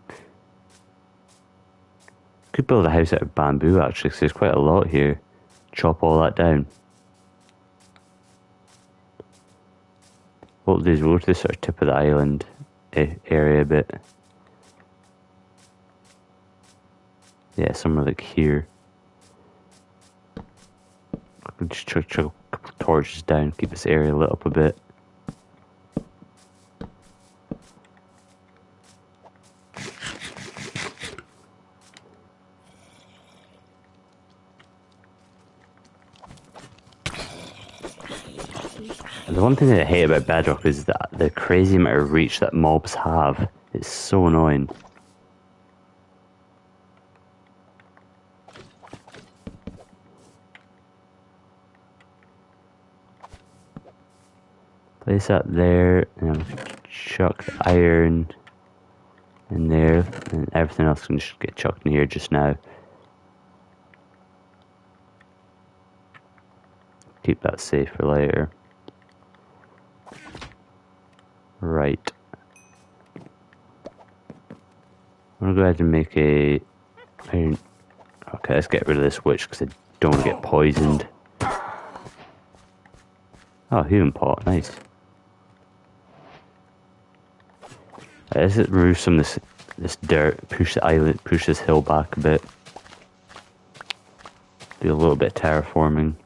Could build a house out of bamboo actually, because there's quite a lot here. Chop all that down. What we'll do is we'll go to the sort of tip of the island area a bit. Yeah, somewhere like here. We'll just chuck a couple of torches down, keep this area lit up a bit. The one thing that I hate about Bedrock is that the crazy amount of reach that mobs have. It's so annoying. Place that there, and then chuck the iron in there, and everything else can just get chucked in here just now. Keep that safe for later. Right. I'm gonna go ahead and make a iron. Okay, let's get rid of this witch because I don't want to get poisoned. Oh, healing pot, nice. Let's remove some of this dirt, push the island, push this hill back a bit. Do a little bit of terraforming.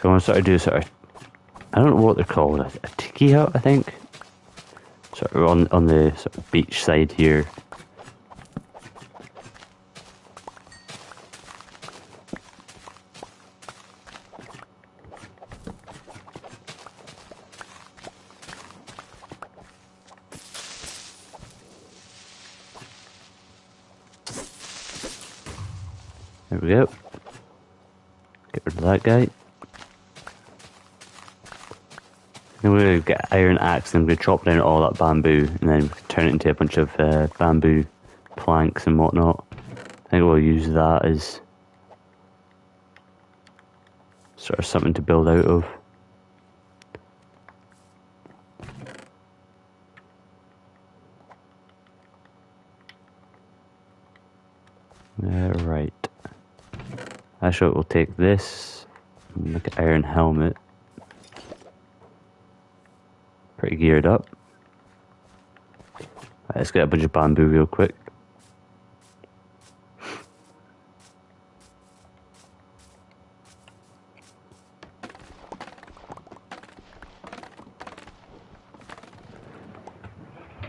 So I want to sort of do sort of, I don't know what they're called, a tiki hut, I think. Sort of on the sort of beach side here. There we go. Get rid of that guy. Then we're going to get an iron axe and we're going to chop down all that bamboo and then turn it into a bunch of bamboo planks and whatnot. I think we'll use that as sort of something to build out of. Right. Actually, we'll take this, make an iron helmet. Pretty geared up. Right, let's get a bunch of bamboo real quick.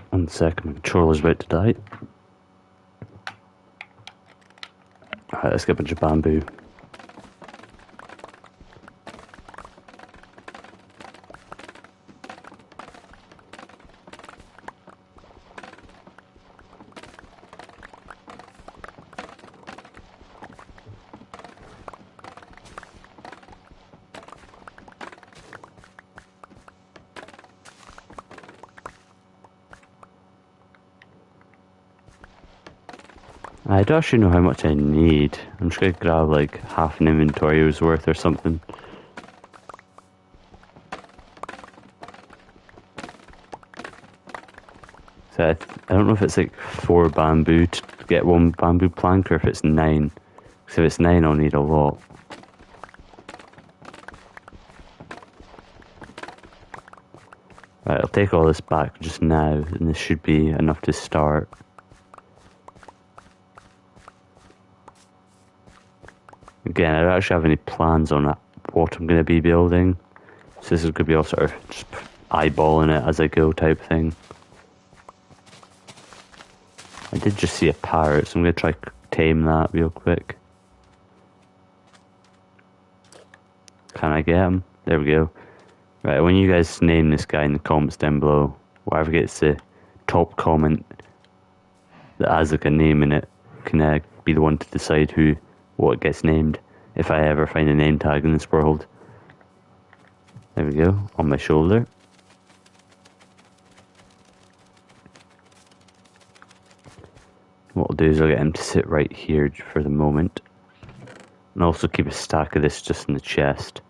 One sec, my controller's about to die. Alright, let's get a bunch of bamboo. I don't actually know how much I need. I'm just gonna grab like half an inventory's worth or something. So I don't know if it's like 4 bamboo to get 1 bamboo plank or if it's 9. Because if it's 9 I'll need a lot. Right, I'll take all this back just now and this should be enough to start. Again, I don't actually have any plans on what I'm going to be building. So this is going to be all sort of just eyeballing it as I go type thing. I did just see a parrot, so I'm going to try tame that real quick. Can I get him? There we go. Right, when you guys name this guy in the comments down below, whoever gets the top comment that has like a name in it can be the one to decide what gets named, if I ever find a name tag in this world. There we go, on my shoulder. what I'll do is I'll get him to sit right here for the moment. And also keep a stack of this just in the chest,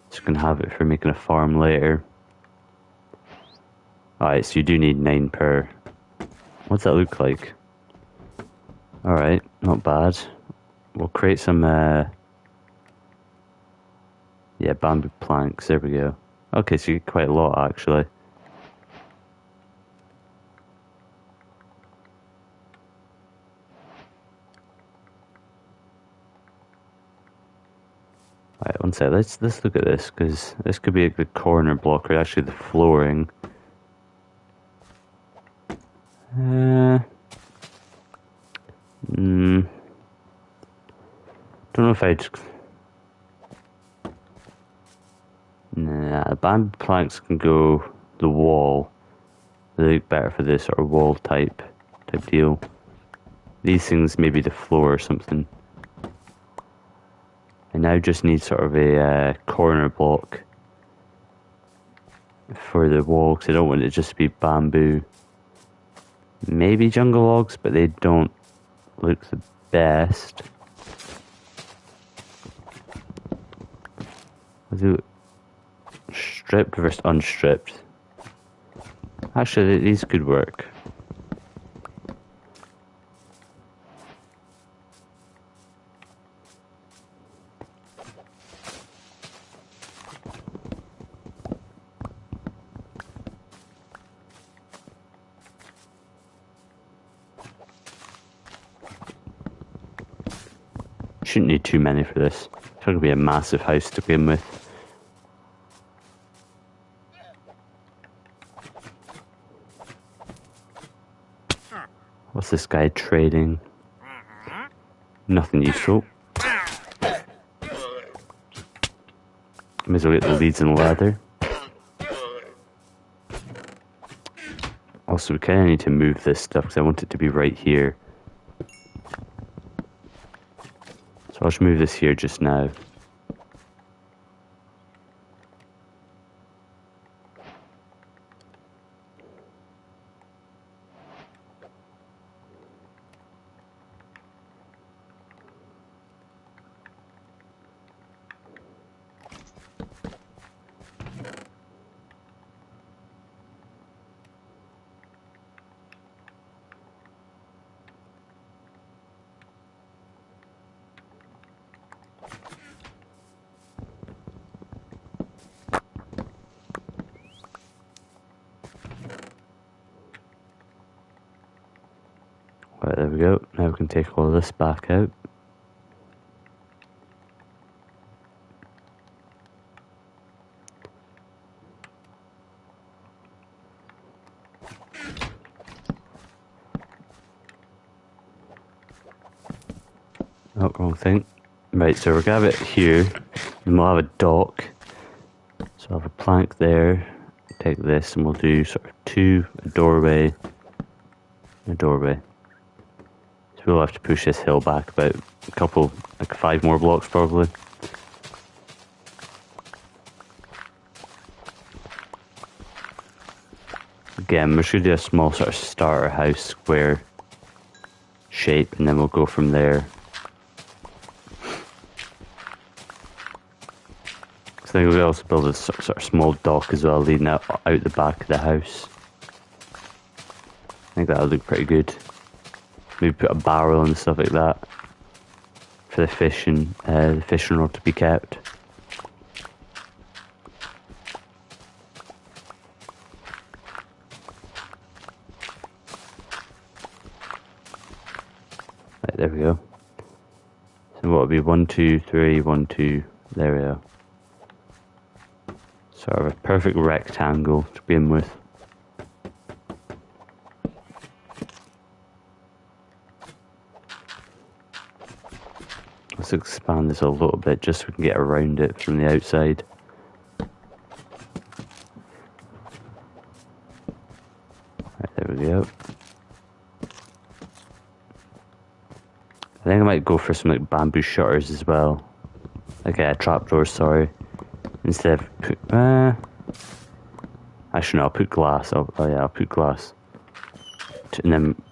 so you can have it for making a farm later. Alright, so you do need 9 per. What's that look like? Alright, not bad. We'll create some, yeah, bamboo planks, there we go. Okay, so you get quite a lot actually. Right, one sec, let's look at this, because this could be the corner block, or actually the flooring. Don't know if I'd... Nah, the bamboo planks can go the wall. They look better for this sort of wall type deal. These things maybe the floor or something. I now just need sort of a corner block for the wall, because I don't want it just to be bamboo. Maybe jungle logs, but they don't look the best. I'll do stripped versus unstripped. Actually, these could work. Shouldn't need too many for this. It's going to be a massive house to begin with. What's this guy trading? Nothing useful. May as well get the leads and leather. Also, we kind of need to move this stuff because I want it to be right here. So I'll just move this here just now. Right, there we go. Now we can take all of this back out. Oh, wrong thing. Right, so we're gonna have it here, and we'll have a dock. So I'll have a plank there. Take this, and we'll do sort of two, a doorway, a doorway. So we'll have to push this hill back about a couple, like 5 more blocks probably. Again, we're just gonna do a small sort of starter house square shape, and then we'll go from there. I think we'll also build a sort of small dock as well, leading out the back of the house. I think that'll look pretty good. Maybe put a barrel and stuff like that for the fishing rod to be kept. Right, there we go. So what would be 1, 2, 3, 1, 2, there we go. Sort of a perfect rectangle to begin with. Let's expand this a little bit just so we can get around it from the outside. Right, there we go. I think I might go for some like bamboo shutters as well. Okay, trapdoors, sorry. Instead of put, actually no, I'll put glass. Oh yeah, I'll put glass. And then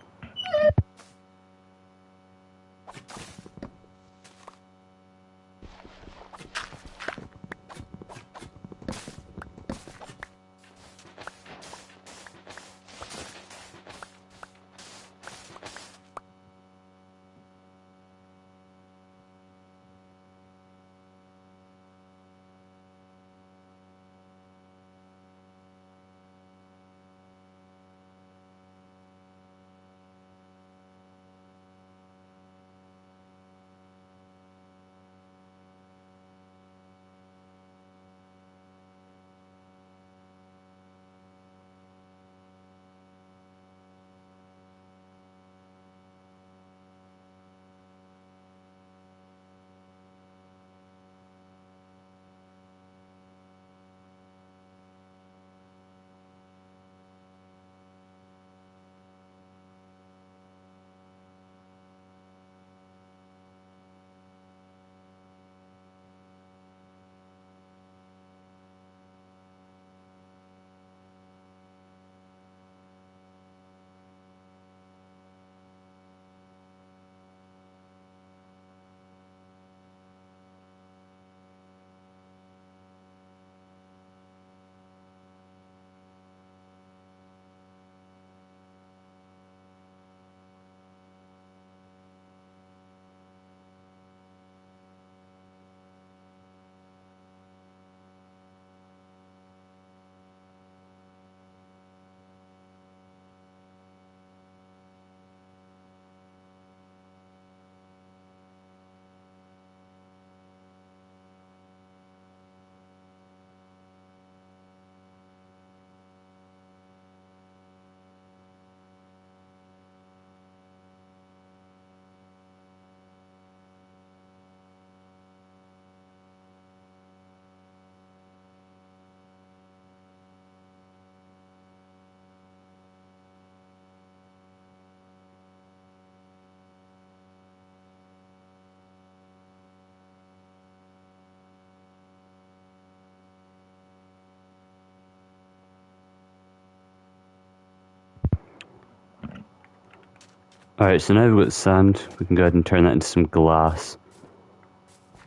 Alright, so now we've got sand, we can go ahead and turn that into some glass.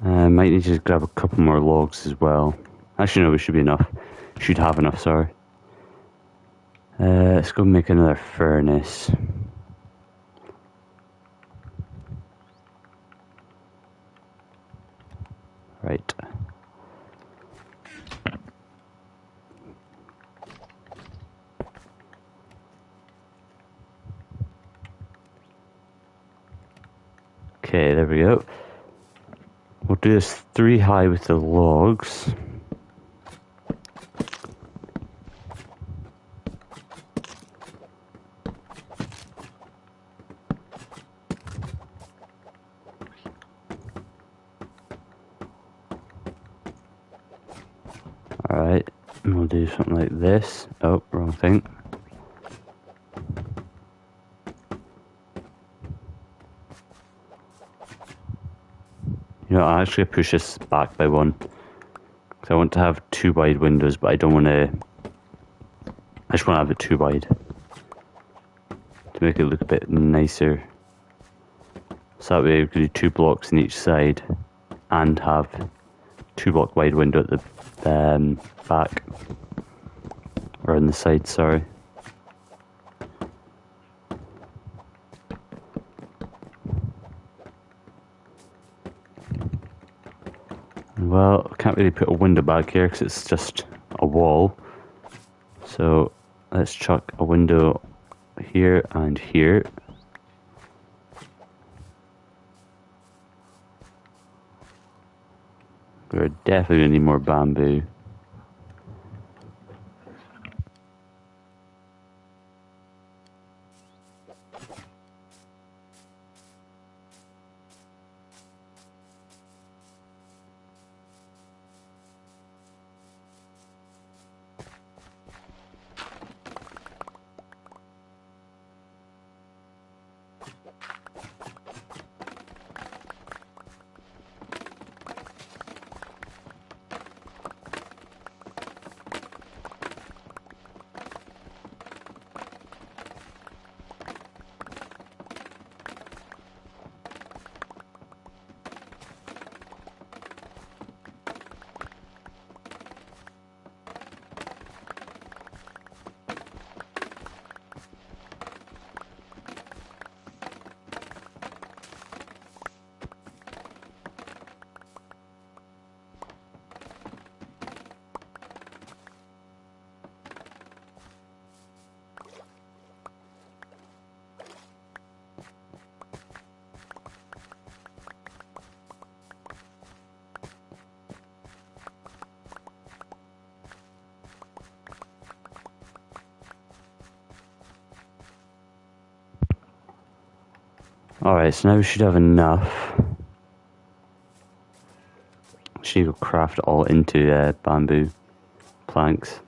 Might need to just grab a couple more logs as well. Actually, no, we should be enough. Should have enough, sorry. Let's go make another furnace. Right. Okay, there we go. We'll do this 3 high with the logs. Alright, and we'll do something like this. Oh, wrong thing. You know, I'll actually push this back by 1. Because I want to have 2 wide windows, but I don't want to... I just want to have it 2 wide. To make it look a bit nicer. So that way we can do 2 blocks on each side. And have 2 block wide window at the back. Or on the side, sorry. Well, I can't really put a window back here because it's just a wall. So let's chuck a window here and here. We're definitely going to need more bamboo. Alright, so now we should have enough. Should go craft it all into bamboo planks.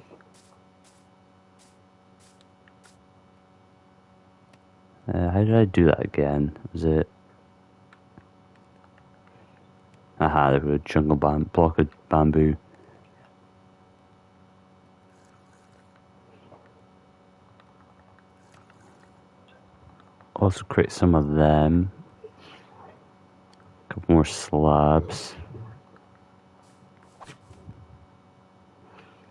How did I do that again? Was it... Aha, there was a jungle block of bamboo. Also create some of them. A couple more slabs.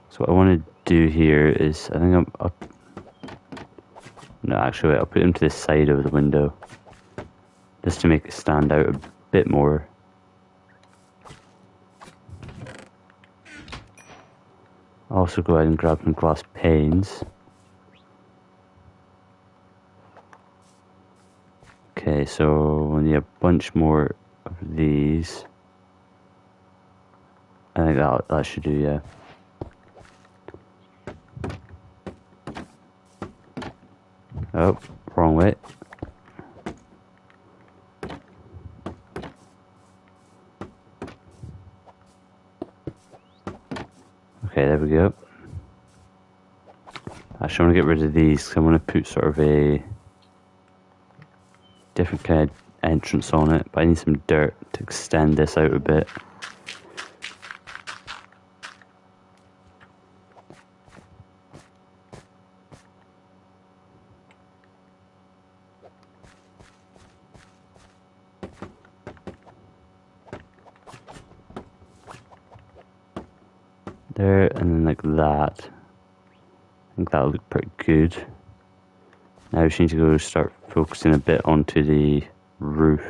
So what I want to do here is, I think I'm up... No, actually, wait, I'll put them to the side of the window. Just to make it stand out a bit more. Also go ahead and grab some glass panes. Okay, so we need a bunch more of these. I think that should do, yeah. Oh, wrong way. Okay, there we go. Actually, I want to get rid of these because I want to put sort of a different kind of entrance on it, but I need some dirt to extend this out a bit. There, and then like that. I think that'll look pretty good. Now we just need to go start focusing a bit onto the roof.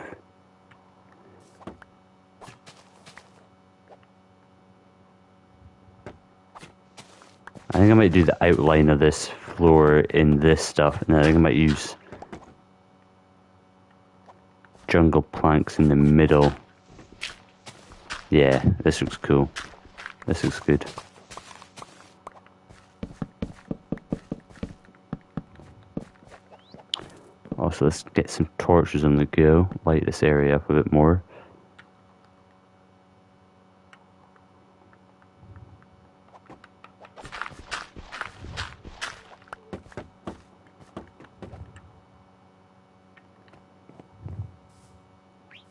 I think I might do the outline of this floor in this stuff, and I think I might use jungle planks in the middle. Yeah, this looks cool. This looks good. Also, let's get some torches on the go, light this area up a bit more.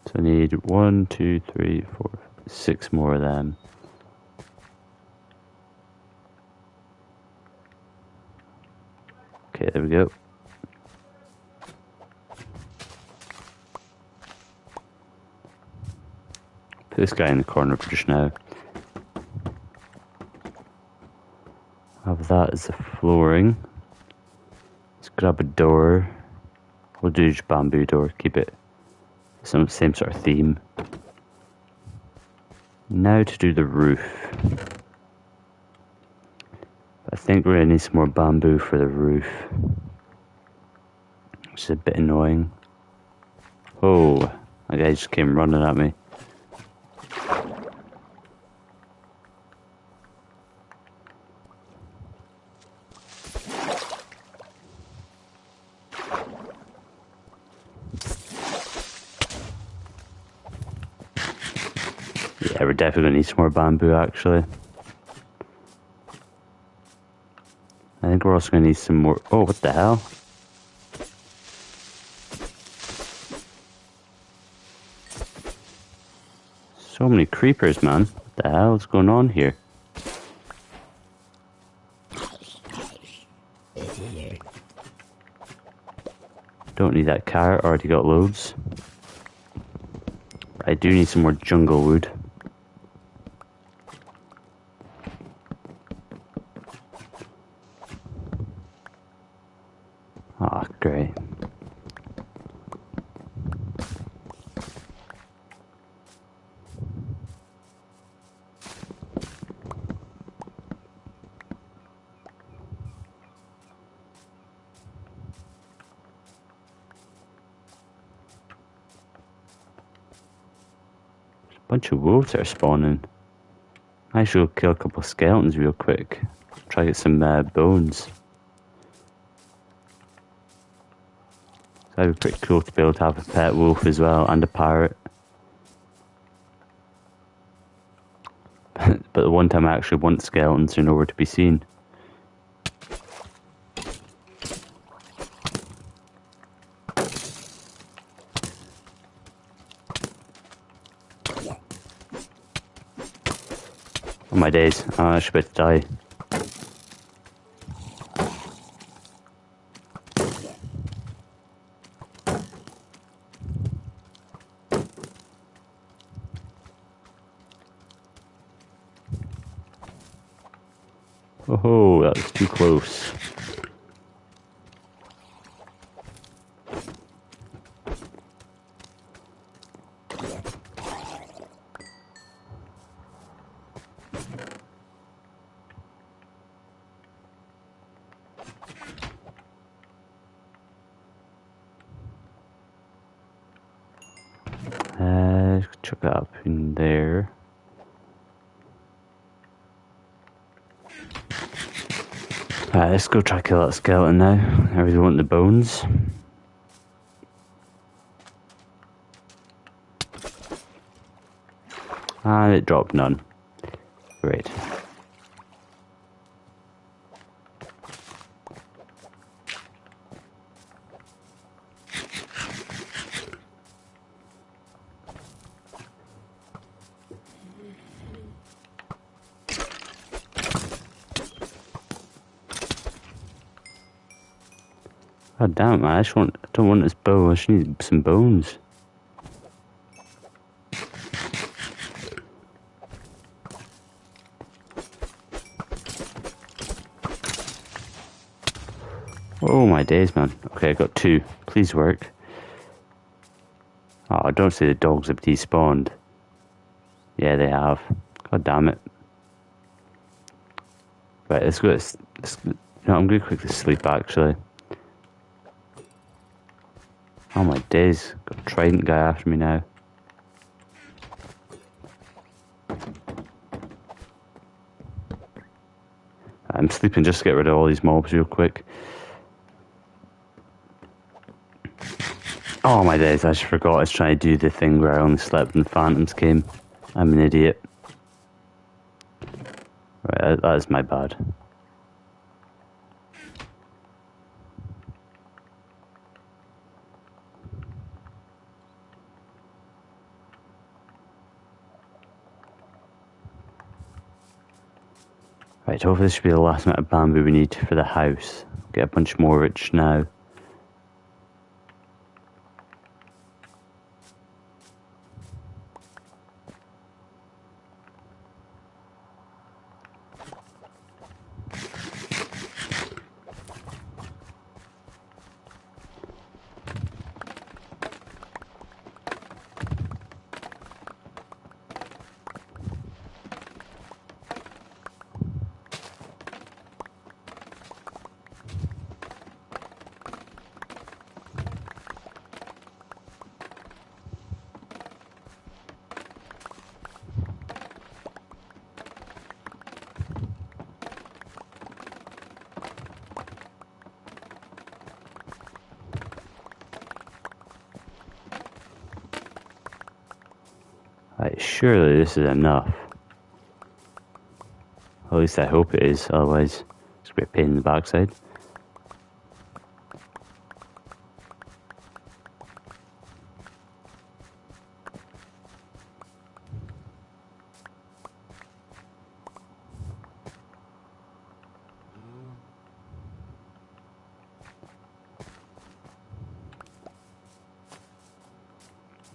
So I need 1, 2, 3, 4, 6 more of them. Okay, there we go. Put this guy in the corner for just now. Have that as the flooring. Let's grab a door. We'll do just bamboo door, keep it some same sort of theme. Now to do the roof. I think we're gonna need some more bamboo for the roof, which is a bit annoying. Oh, that guy just came running at me. Yeah, we're definitely gonna need some more bamboo actually. I think we're also gonna need some more. Oh, what the hell? So many creepers, man. What the hell is going on here? Don't need that carrot, already got loads. I do need some more jungle wood. Ah, great. Bunch of wolves are spawning. I should go kill a couple of skeletons real quick. Try to get some bones. That'd be pretty cool to be able to have a pet wolf as well, and a parrot. But the one time I actually want skeletons, they're nowhere to be seen. Oh my days, I'm actually about to die. Oh, that was too close. Chuck that up in there. Alright, let's go try to kill that skeleton now. I really want the bones. And it dropped none. Great. God damn it, man. I don't want this bow. I just need some bones. Oh my days, man. Okay, I got 2. Please work. Oh, don't say the dogs have despawned. Yeah, they have. God damn it. Right, let's go. No, I'm going to quickly sleep, actually. Oh my days. Got a trident guy after me now. I'm sleeping just to get rid of all these mobs real quick. Oh my days, I just forgot I was trying to do the thing where I only slept when phantoms came. I'm an idiot. Right, that is my bad. Right, hopefully this should be the last amount of bamboo we need for the house. Get a bunch more rich now. Right, surely this is enough. At least I hope it is, otherwise it's a bit pain in the backside.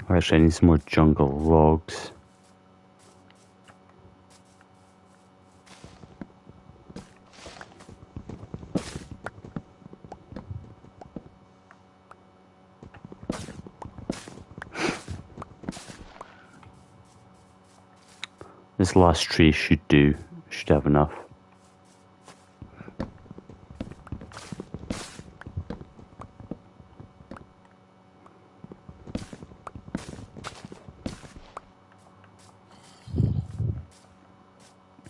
Actually, I need some more jungle logs. This last tree should do. Should have enough.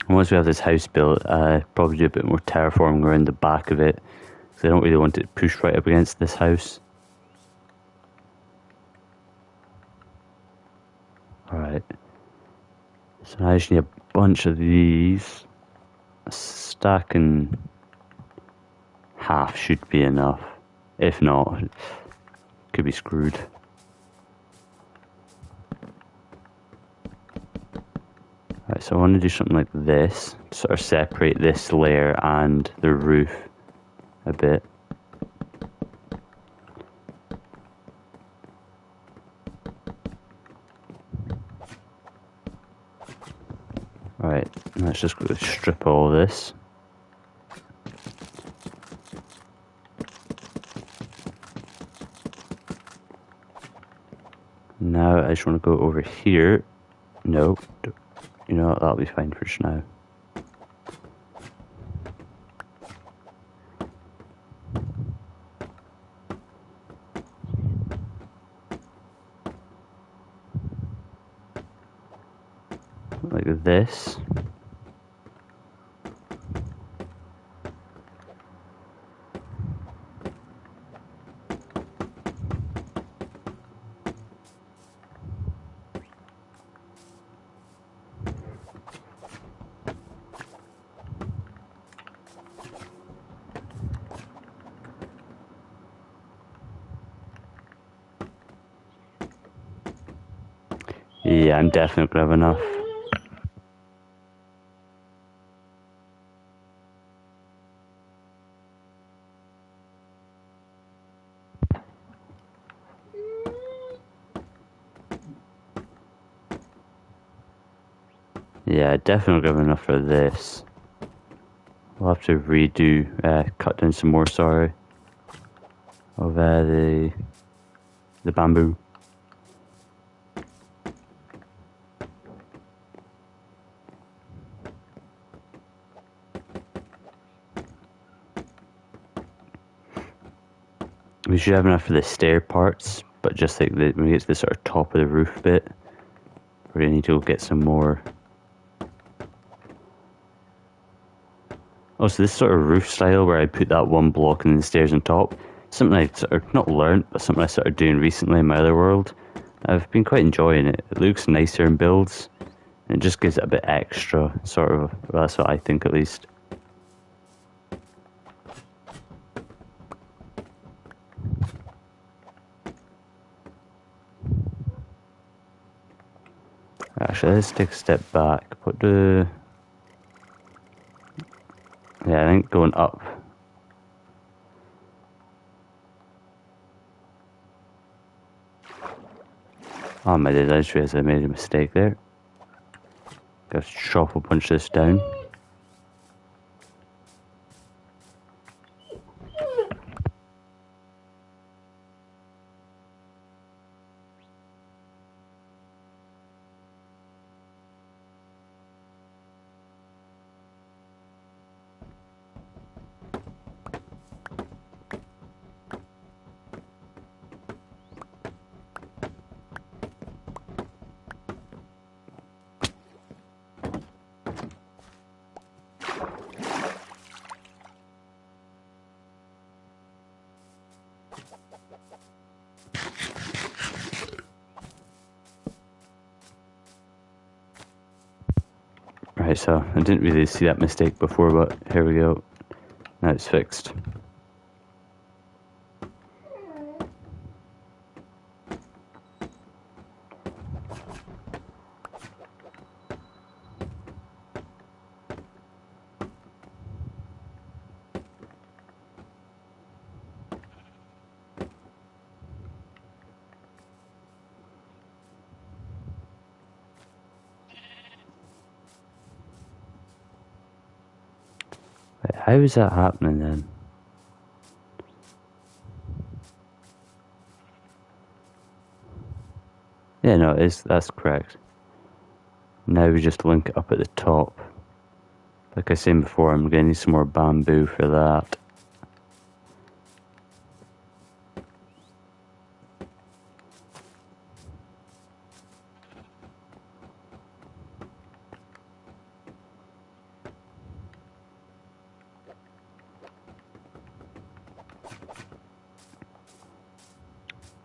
Once we have this house built, probably do a bit more terraforming around the back of it, because I don't really want it pushed right up against this house. Right. So now I just need a bunch of these. A stack and half should be enough. If not, could be screwed. Right, so I want to do something like this, sort of separate this layer and the roof a bit. Right, let's just go strip all this. Now I just want to go over here. No, you know what, that'll be fine for just now. Like this. Yeah, I'm definitely gonna have enough. Yeah, definitely gonna have enough for this. We'll have to redo, cut down some more, sorry, of the bamboo. We should have enough for the stair parts, but just like when we get to the sort of top of the roof bit, we're gonna need to get some more. Also, this sort of roof style where I put that one block and then the stairs on top, something I sort of not learnt, but something I started doing recently in my other world. I've been quite enjoying it. It looks nicer in builds, and it just gives it a bit extra, sort of. Well, that's what I think, at least. Actually, let's take a step back. Put the... Yeah, I think going up. Oh my days, I just realised I made a mistake there. Gotta chop a bunch of this down. Right, so I didn't really see that mistake before, but here we go. Now it's fixed. Right, how is that happening then? Yeah, no, that's correct. Now we just link it up at the top. Like I was saying before, I'm going to need some more bamboo for that.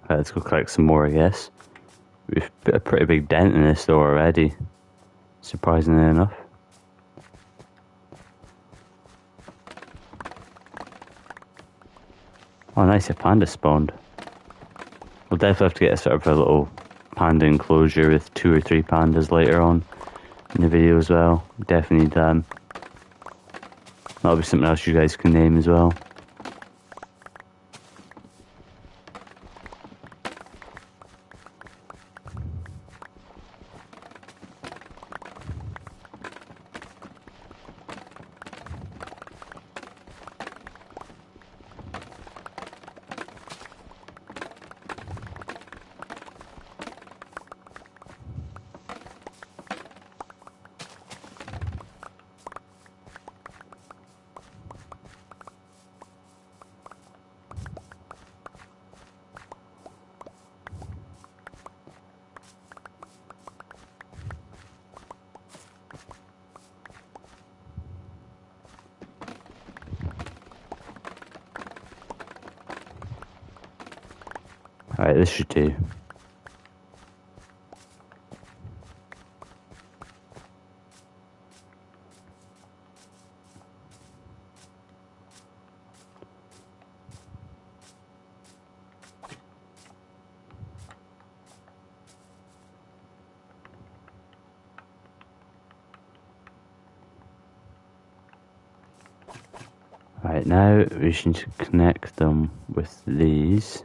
Right, let's go collect some more, I guess. We've put a pretty big dent in this though already, surprisingly enough. Oh nice, a panda spawned. We'll definitely have to get a sort of a little panda enclosure with 2 or 3 pandas later on in the video as well. Definitely need them. That'll be something else you guys can name as well. Alright, this should do. Right, now we just need to connect them with these.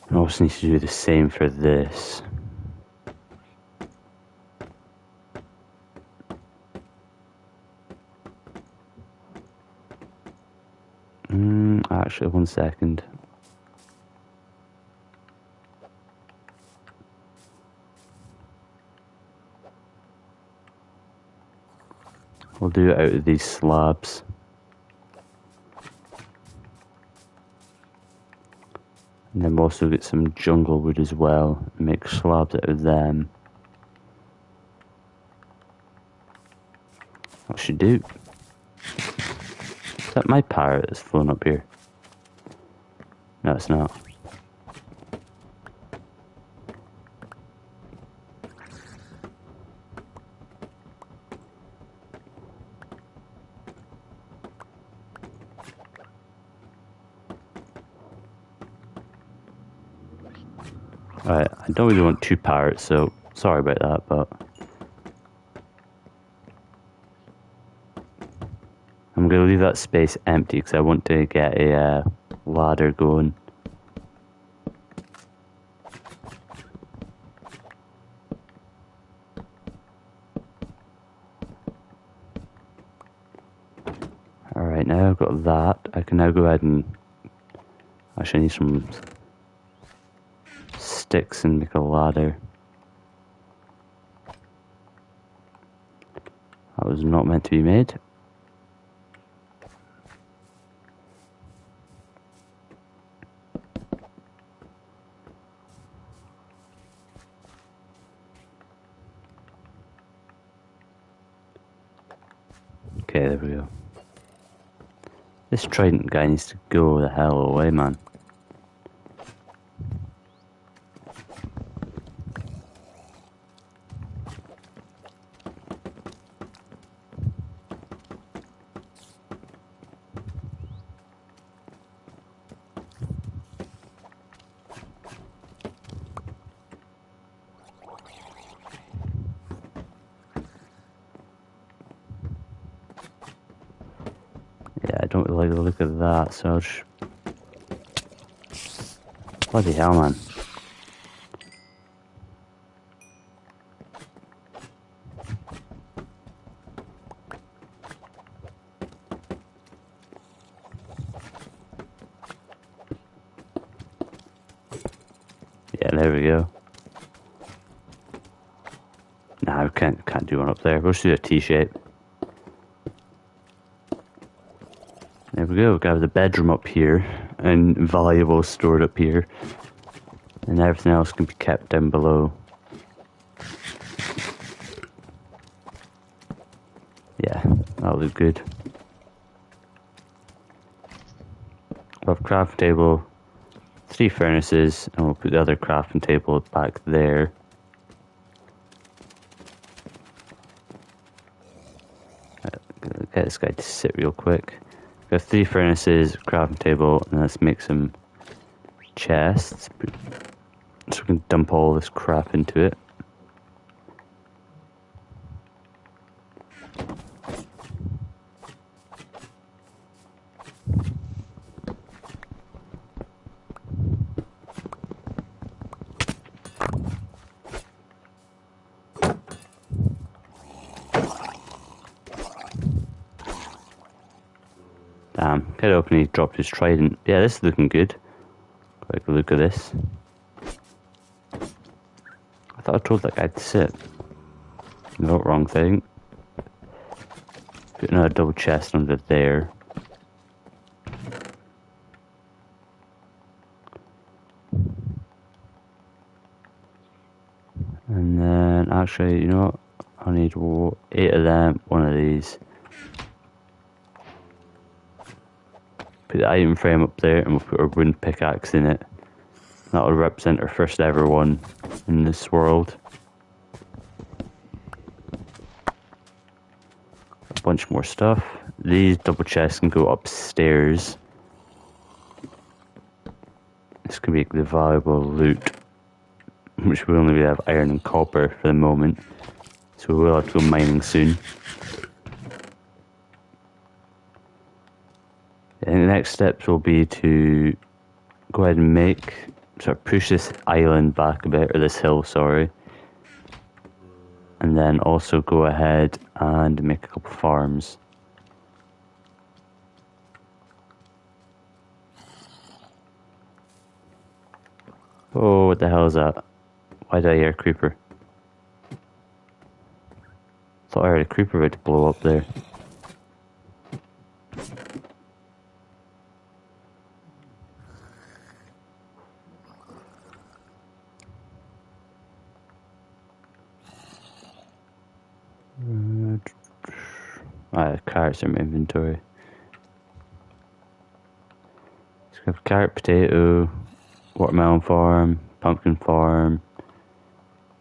And also need to do the same for this. Actually, 1 second. We'll do it out of these slabs. And then we'll also get some jungle wood as well and make slabs out of them. What should do? Is that my parrot that's flown up here? No, it's not. Right, I don't really want 2 parrots, so sorry about that, but I'm going to leave that space empty because I want to get a ladder going. Alright, now I've got that, I can now go ahead and... Actually, I need some sticks and make a ladder. That was not meant to be made. Okay, there we go. This trident guy needs to go the hell away, man. Yeah, I don't really like the look of that, so I'll just... Bloody hell, man. Yeah, there we go. Nah, I can't do one up there. We'll just do a T-shape. There we go, we have the bedroom up here, and valuables stored up here, and everything else can be kept down below. Yeah, that'll look good. We'll have crafting table, 3 furnaces, and we'll put the other crafting table back there. Get this guy to sit real quick. We have 3 furnaces, crafting table, and let's make some chests. So we can dump all this crap into it. Damn, kind of hoping he dropped his trident. Yeah, this is looking good. Quick look at this. I thought I told that guy to sit. No, wrong thing. Put another double chest under there. And then, actually, you know what? I need 8 of them, 1 of these. Put the item frame up there and we'll put our wooden pickaxe in it. That'll represent our first ever one in this world. A bunch more stuff. These double chests can go upstairs. This can be the valuable loot, which we only really have iron and copper for the moment. So we will have to go mining soon. And the next steps will be to go ahead and push this island back a bit, or this hill, sorry. And then also go ahead and make a couple farms. Oh, what the hell is that? Why did I hear a creeper? Thought I heard a creeper about to blow up there. Carrots in my inventory. So we have carrot, potato, watermelon farm, pumpkin farm.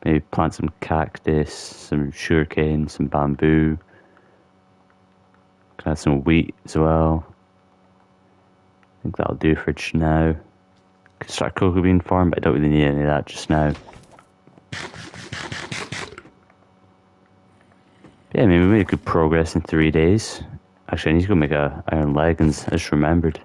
Maybe plant some cactus, some sugarcane, some bamboo. Can add some wheat as well. I think that'll do for just now. Could start a cocoa bean farm, but I don't really need any of that just now. Yeah, I mean, we made good progress in 3 days. Actually, I need to go make a iron leggings, I just remembered.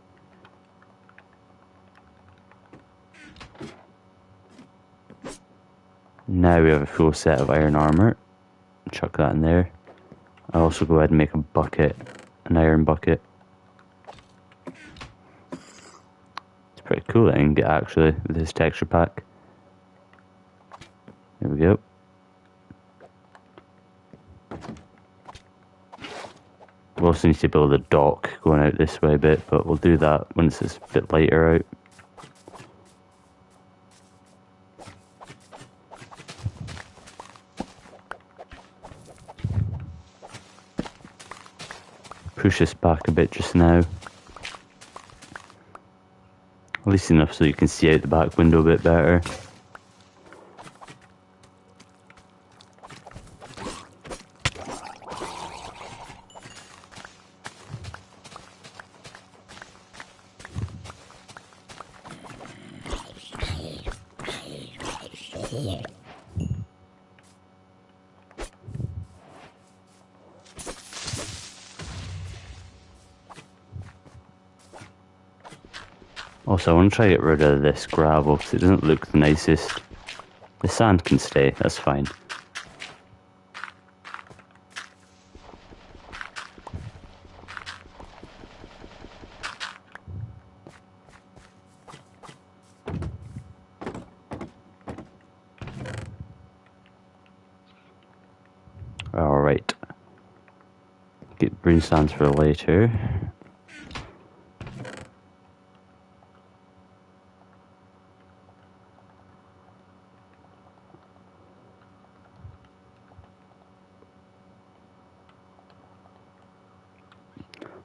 Now we have a full set of iron armor. Chuck that in there. I'll also go ahead and make a bucket, an iron bucket. It's pretty cool that I can get actually with this texture pack. There we go. We also need to build a dock going out this way a bit, but we'll do that once it's a bit lighter out. Push this back a bit just now. At least enough so you can see out the back window a bit better. Also, I want to try to get rid of this gravel because it doesn't look the nicest. The sand can stay, that's fine. Alright. Get brune sands for later.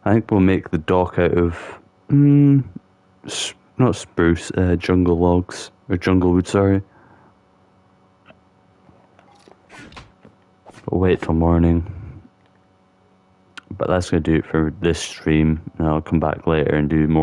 I think we'll make the dock out of, not spruce, jungle logs, or jungle wood, sorry. We'll wait till morning. But that's going to do it for this stream, and I'll come back later and do more.